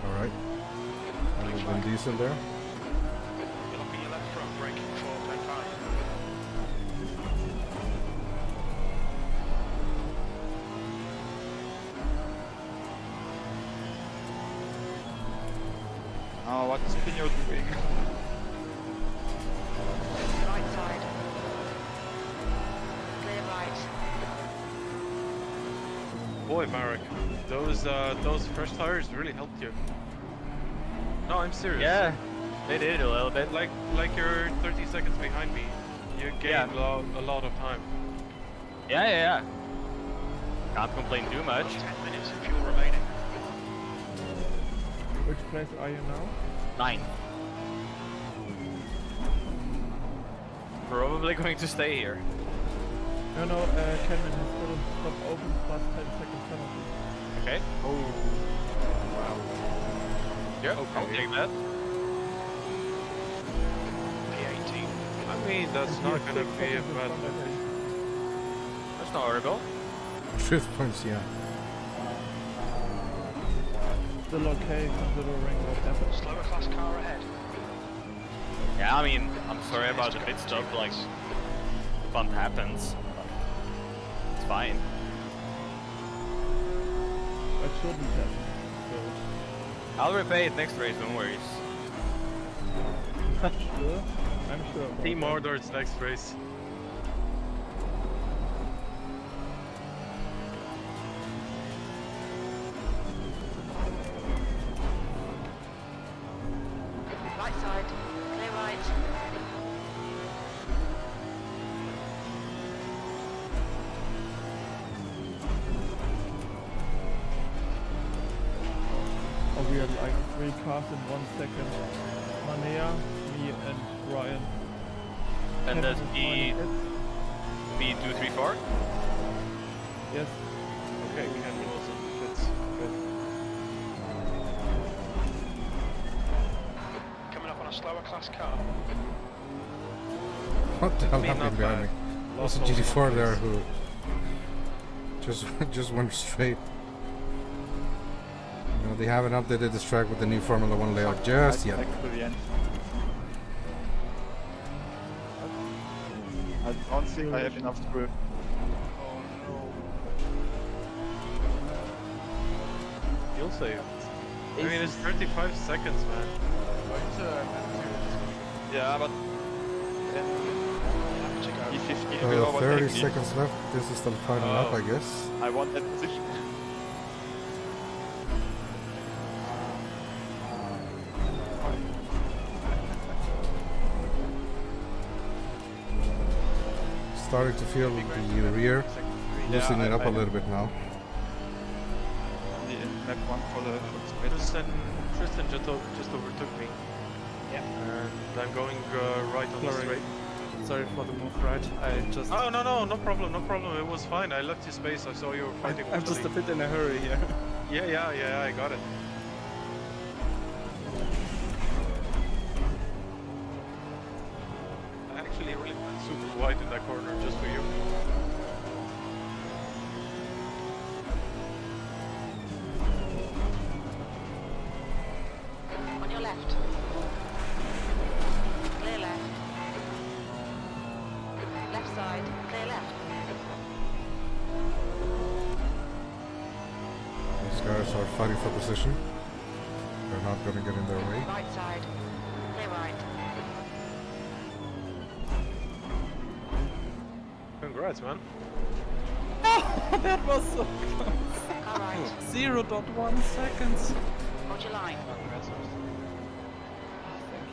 Alright. A little Vin Diesel there. You're looking your left front, braking 4.5. Oh, what is Pino doing? Right side. Clear right. Boy, Marek, those fresh tires really helped you. No, I'm serious. Yeah, they did a little bit. Like you're 30 seconds behind me. You gained a lot of time. Yeah. Can't complain too much. 10 minutes of fuel remaining. Which place are you now? 9. Probably going to stay here. No, Cameron has got a stop open plus 10 second penalty. Okay. Oh. Wow. Yeah, I'll take that. P18. I mean, that's not gonna be a bad thing. That's not horrible. Drift points, yeah. Still okay considering what happened. Slower class car ahead. Yeah, I mean, I'm sorry about the pit stop, like, fun happens. It's fine. It shouldn't happen. I'll repay it next race, no worries. So, sure? I'm sure. about Team that. orders next race. Right side, clear right. Oh, we had like 3 cars in 1 second. Manea, me and Ryan. And that's Cameron is fine. B234? Yes. Okay, Cameron was on the pits. Good. Coming up on a slower class car. What the hell I mean, happened not behind bad. me? There's a Lost all GT4 the there numbers. who just went straight. You know, they haven't updated this track with the new Formula 1 layout just yet. Back to the end. I don't think I have enough grip. Oh no. You'll save. I mean, it's 35 seconds, man. Yeah, but then E15 will overtake 30 me. seconds left. This is the final lap, I guess. I want that position. Starting to feel the rear loosening it up a little bit now. The map one for the sprint. Tristan just overtook me. Yeah. And I'm going right on the Sorry. straight. Sorry for the move, right? I just... Oh, no problem. It was fine. I left you space. I saw you were fighting I'm with just the a lead. bit in a hurry here. Yeah, I got it. I actually really went super wide in that corner just for you. On your left. Clear left. Left side, clear left. These guys are fighting for position. They're not going to get in their way. Right side, clear right. Congrats, man. Oh, that was so close. Car right. 0.1 seconds. Hold your line.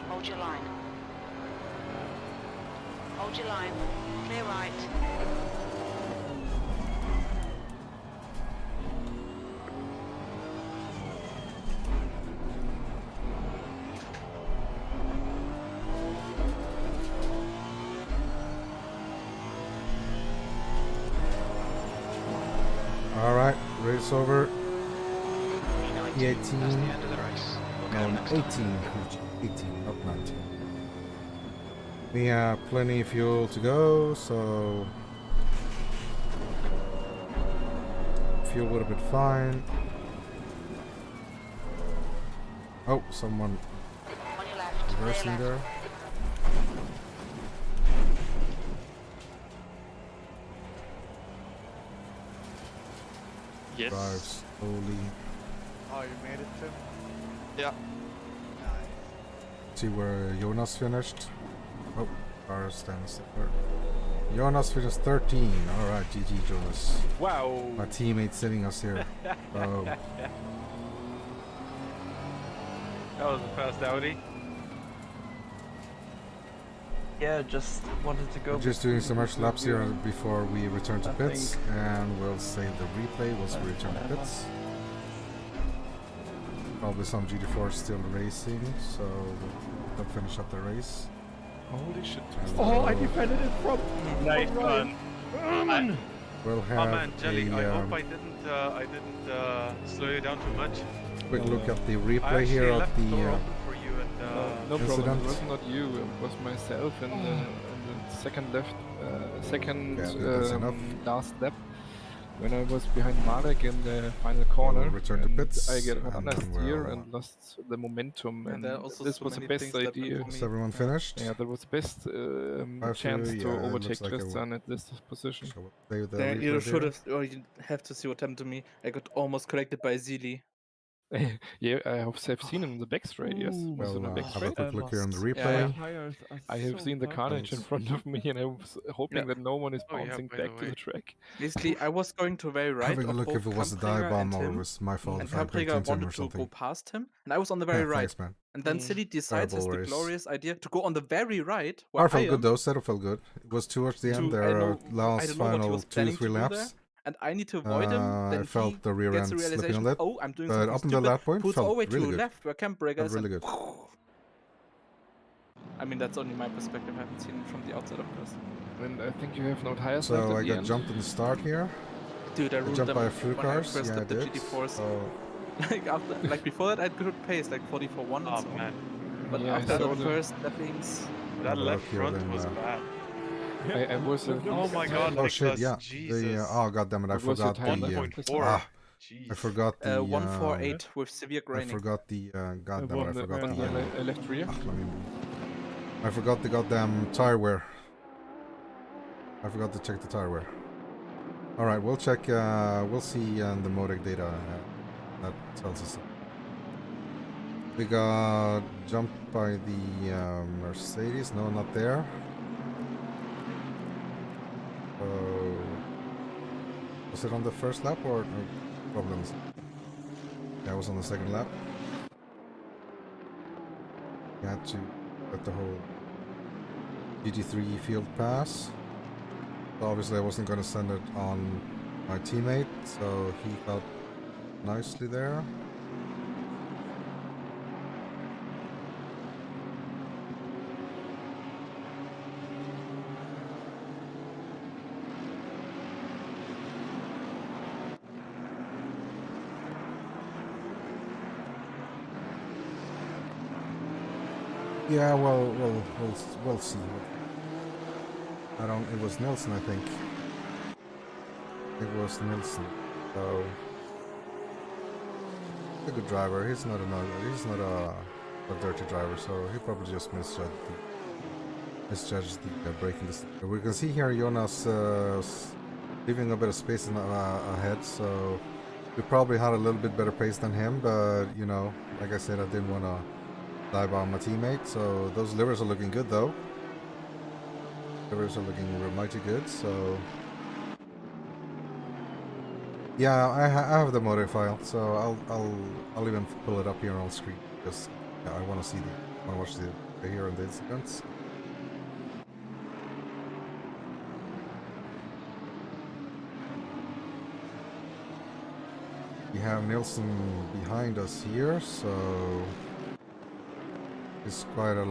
Hold your line. Hold your line. Clear right. Alright, race over. P19. E18. That's the end of the race. We'll No, go next 18. time. 18, not 19. We have plenty of fuel to go, so fuel would have been fine. Oh, someone On your left. Clear reversing left. there. Yes. Drive slowly. Oh, you made it, Tim? Yeah. Nice. See where Jonas finished. Oh, car stands there. Jonas finished 13. Alright, GG Jonas. Wow. My teammate sitting us here. Oh, That was a fast Audi. Yeah, just wanted to go. we're just doing some extra laps here review. before we return to I pits, think- and we'll save the replay once we return to pits. Probably some GT4 still racing, so we'll finish up the race. Holy shit. Oh, I defended it from Nice Ryan. one. We'll Oh have man, Jelly, I a hope I didn't slow you down too much. quick look at the I replay actually here of left the door the open for you and No problem, incident. it was not you, it was myself in the second left, second Yeah, that's enough. last lap. When I was behind Marek in the final corner, return to and pits, I get and understeer then we'll, and lost the momentum, And and there are also this so was the many best things that went idea. for me. Is everyone finished? Yeah, that was the best chance to yeah, it overtake looks like Tristan at this position. So we'll save the Yeah, you replay should there. have, or you have to see what happened to me. I got almost collected by Zili. Yeah, I have seen him in the back straight, yes. Was it in the We'll back have a straight? quick look here on the Almost. replay. Yeah. I have seen the carnage in front of me, and I was hoping that no one is Oh, yeah, bouncing by the back to the way. track. Basically, I was going to very right Having a of look both if it was a Kamprega dive bomb and or it him, was my fault and if I breaked Kamprega into him wanted or to something. go past him, and I was on the very right. Thanks, man. And then Silly decides, has Terrible the race. glorious idea to go on the very right, where Car I felt good am, though, setup felt good. It was towards the end, I there don't know last what he final was planning 2-3 to do laps. there, and I need to avoid him. Then I felt he the rear gets end the slipping realization, on that. oh, I'm doing But something up until stupid, that point, pulls all the way felt really to good. left where Kamprega Felt is, really and good. I mean, that's only my perspective. I haven't seen it from the outside, of course. And I think you have no tires left So at I the got end. jumped in the start here. Dude, I I ruined jumped them by a few when I cars. first Yeah, I got the did. GT4s. So Like after, like before that, I had good pace, like 44-1 and Oh so on. man, But Yeah, I after saw the the- first steppings, that have a left look here front then, was bad. I was Oh my god, oh shit, Niklas, yeah. Jesus. Oh god damn it, I What was your forgot time the left? 1.4. I Jeez. forgot the 148 with severe I graining. forgot the god damn it, I forgot the left rear. I forgot the goddamn tire wear. I forgot to check the tire wear. Alright, we'll check, we'll see on the Modec data. That tells us. We got jumped by the Mercedes. No, not there. Was it on the first lap or no problems? Yeah, it was on the second lap. We had to let the whole GT3 field pass. So obviously I wasn't going to send it on my teammate, so he got nicely there. Yeah, well, we'll see. I don't. It was Nilsson, I think. It was Nilsson. So he's a good driver. He's not a dirty driver. So he probably just misjudged the braking distance. We can see here Jonas leaving a bit of space ahead. So we probably had a little bit better pace than him. But you know, like I said, I didn't want to dive on my teammate. So those livers are looking good though. Livers are looking mighty good. So yeah, I have the motor file. So I'll even pull it up here on screen because yeah, I want to see watch the here and the incidents. We have Nilsson behind us here, so it's quite a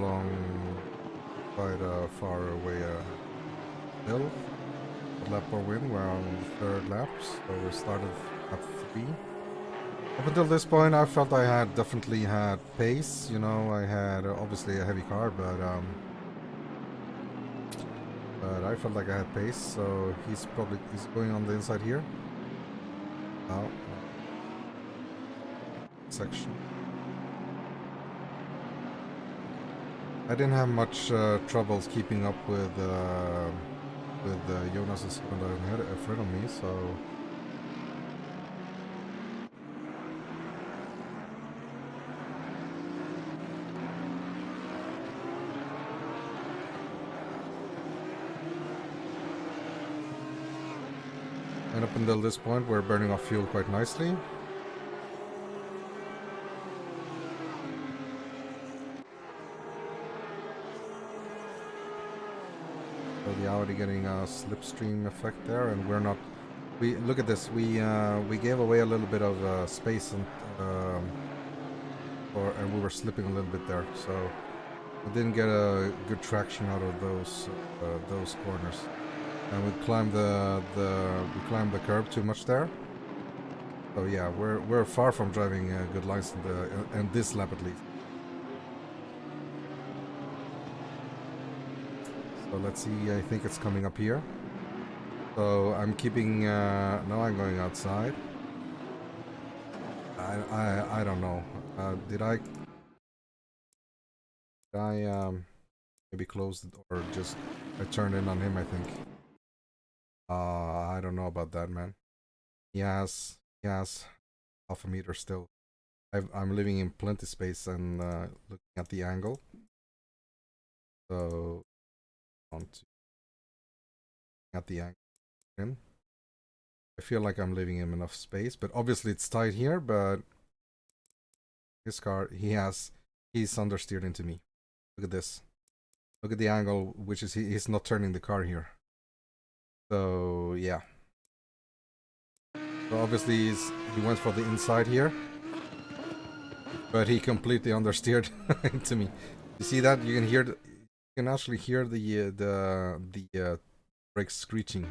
far away hill. Lap or win, we're on the third lap, so we started at 3. Up until this point, I felt I had definitely had pace. You know, I had obviously a heavy car, but I felt like I had pace. So he's going on the inside here. Now, section. I didn't have much troubles keeping up with Jonas's Honda in front of me, so and up until this point we're burning off fuel quite nicely. The Audi getting a slipstream effect there, and we're not. We look at this. We gave away a little bit of space and and we were slipping a little bit there, so we didn't get a good traction out of those corners, and we climbed the curb too much there. So yeah, we're far from driving good lines in this lap at least. So let's see. I think it's coming up here. So I'm keeping. Now I'm going outside. I don't know. Did I maybe close it, or just I turned in on him? I think. I don't know about that, man. Yes, half a meter still. I'm living in plenty space and looking at the angle. So on to at the angle in. I feel like I'm leaving him enough space, but obviously it's tight here. But his car, he's understeered into me. Look at this. Look at the angle, which is he's not turning the car here. So yeah. So obviously he went for the inside here, but he completely understeered into me. You see that? You can hear you can actually hear the brakes screeching.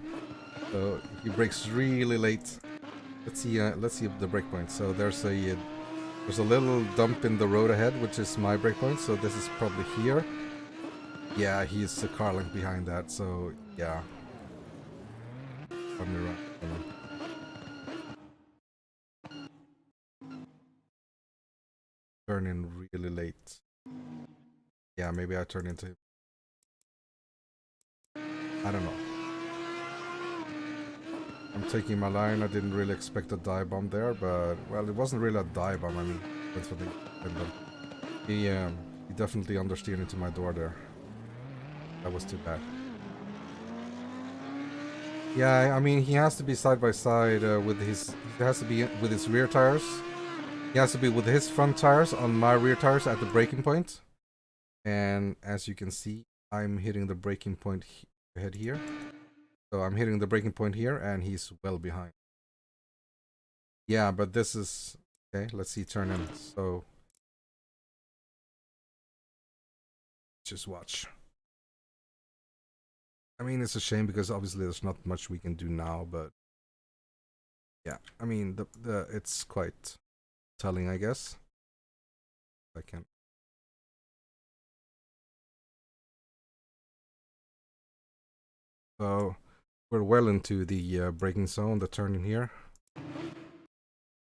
So he brakes really late. Let's see the brake point. So there's a little dump in the road ahead, which is my brake point. So this is probably here. Yeah, he's a car length behind that. So yeah. Turn me around. Turn in really late. Yeah, maybe I turn into him. I don't know. I'm taking my line. I didn't really expect a dive bomb there, but well, it wasn't really a dive bomb. I mean, went for the he definitely understeered into my door there. That was too bad. Yeah, I mean, he has to be side by side with his. He has to be with his rear tires. He has to be with his front tires on my rear tires at the braking point. And as you can see, I'm hitting the braking point ahead here. So I'm hitting the braking point here, and he's well behind. Yeah, but this is okay. Let's see, turn in. So just watch. I mean, it's a shame because obviously there's not much we can do now, but yeah, I mean the it's quite telling, I guess. I can. So we're well into the braking zone, the turning here,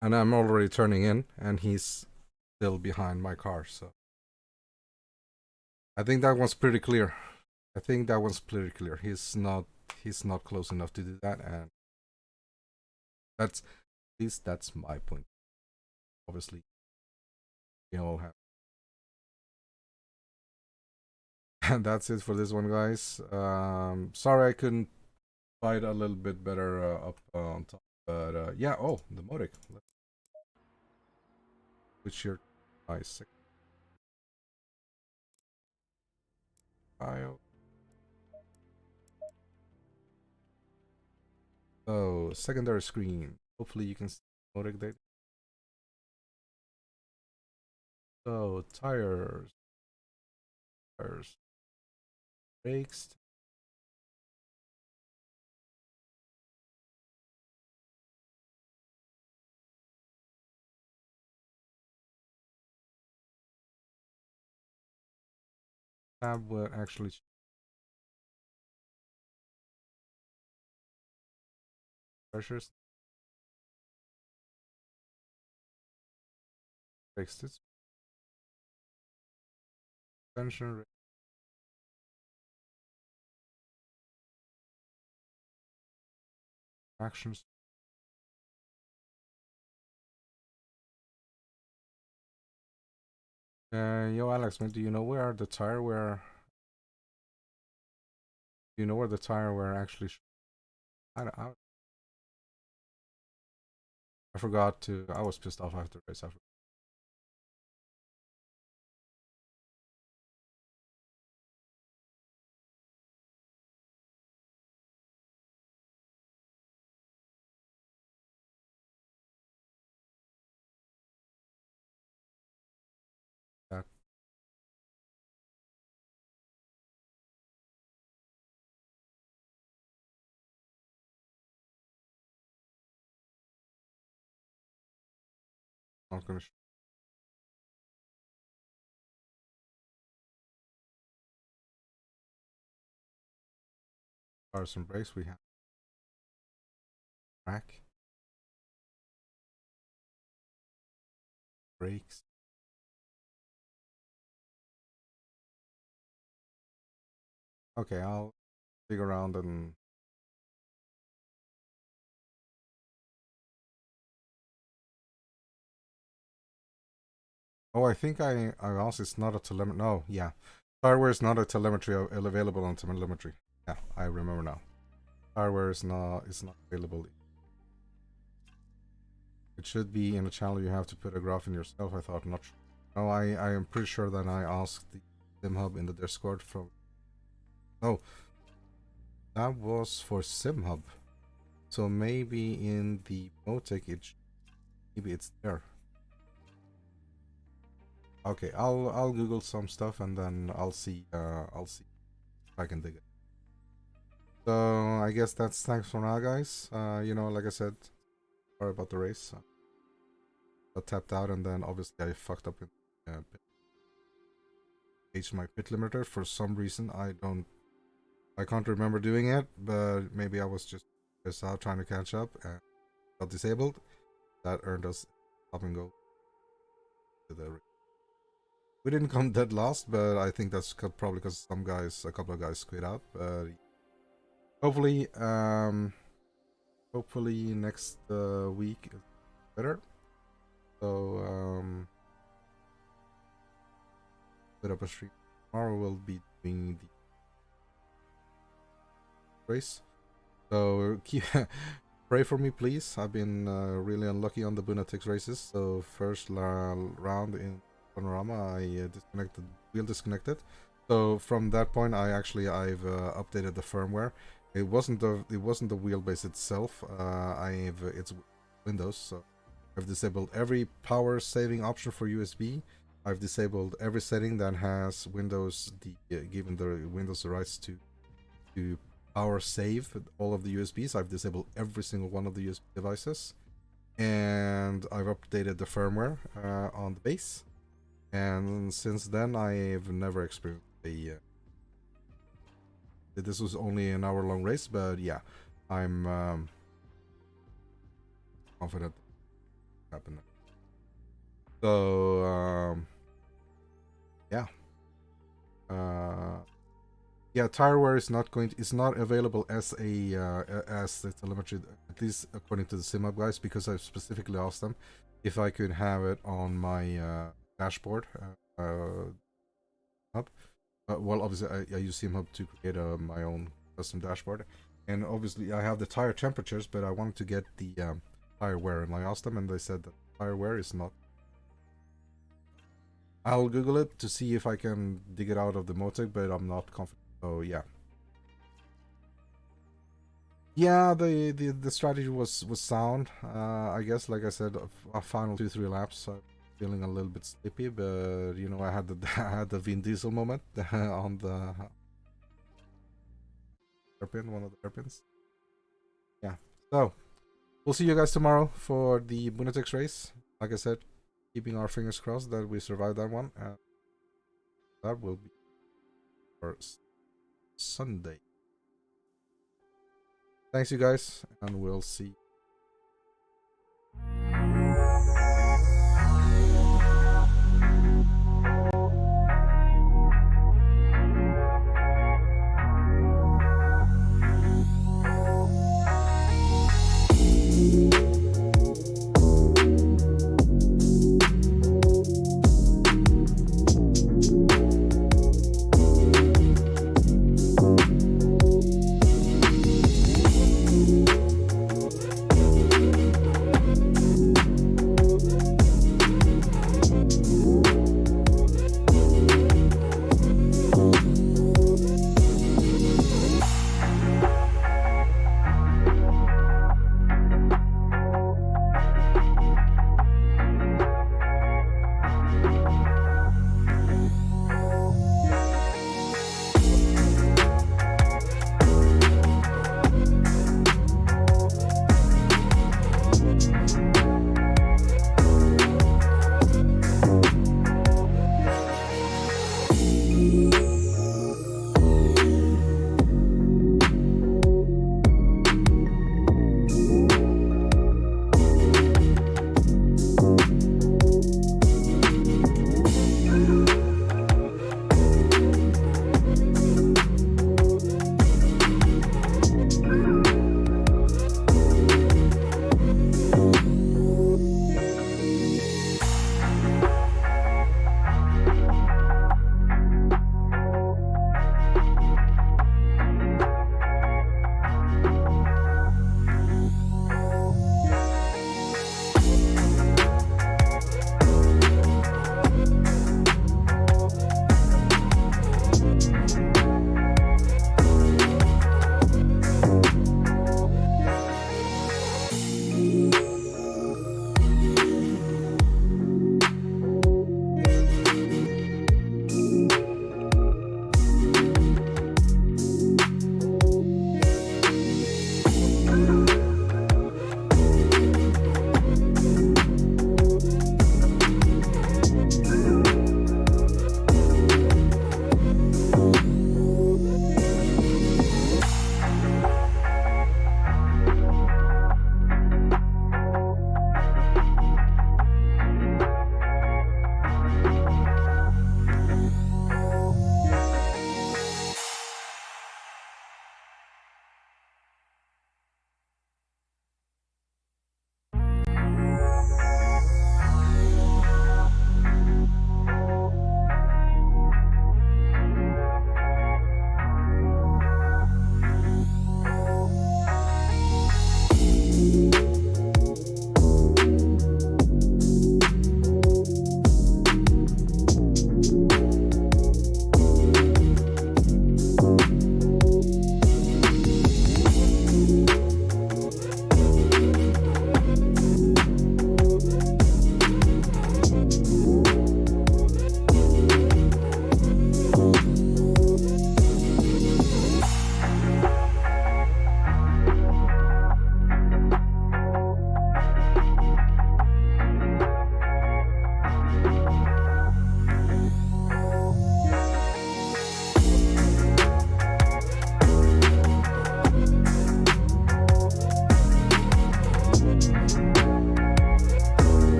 and I'm already turning in, and he's still behind my car. So I think that one's pretty clear. He's not close enough to do that, and that's at least that's my point. Obviously, we all have. And that's it for this one, guys. Sorry I couldn't fight a little bit better up on top, but yeah. Oh, the Modic. Which your nice file. So secondary screen. Hopefully you can see Modic data. So tires, brakes. Tab will actually pressures. Brakes. Suspension. Actions. Yo, Alex, man, do you know where the tire where? Do you know where the tire were actually? I forgot to. I was pissed off after the race. Not gonna. Tires and brakes. We have track, brakes. Okay, I'll dig around and. Oh, I think I also it's not a telemetry. No, yeah, fireware is not a telemetry available on telemetry. Yeah, I remember now. Fireware is not available. It should be in a channel. You have to put a graph in yourself. I thought not. No, I am pretty sure that I asked the SimHub in the Discord from. No, that was for SimHub. So maybe in the Motic maybe it's there. Okay, I'll Google some stuff and then I'll see if I can dig it. So I guess that's thanks for now, guys. You know, like I said, sorry about the race. I tapped out and then obviously I fucked up in changed my pit limiter for some reason. I can't remember doing it, but maybe I was just out trying to catch up and got disabled. That earned us stop and go to the race. We didn't come dead last, but I think that's probably because a couple of guys quit out. But hopefully next week is better. So put up a stream tomorrow. We'll be doing the race. So pray for me, please. I've been really unlucky on the Bunatix races. So first round in Panorama, I wheel disconnected. So from that point, I've updated the firmware. It wasn't the wheelbase itself. It's Windows. So I've disabled every power saving option for USB. I've disabled every setting that has Windows given the Windows the rights to power save all of the USBs. I've disabled every single one of the USB devices, and I've updated the firmware on the base. And since then, I've never experienced this was only an hour-long race, but yeah, I'm confident it happened. So yeah. Yeah, tire wear is not available as the telemetry, at least according to the SimHub guys, because I specifically asked them if I could have it on my dashboard. Well, obviously I use SimHub to create my own custom dashboard, and obviously I have the tire temperatures, but I wanted to get the tire wear, and I asked them, and they said that tire wear is not. I'll Google it to see if I can dig it out of the Motic, but I'm not confident. So yeah. Yeah, the strategy was sound. I guess, like I said, a final 2-3 laps, I'm feeling a little bit sleepy, but you know, I had the Vin Diesel moment on the hairpin, one of the hairpins. Yeah. So we'll see you guys tomorrow for the Bunatix race. Like I said, keeping our fingers crossed that we survive that one. That will be for Sunday. Thanks, you guys, and we'll see.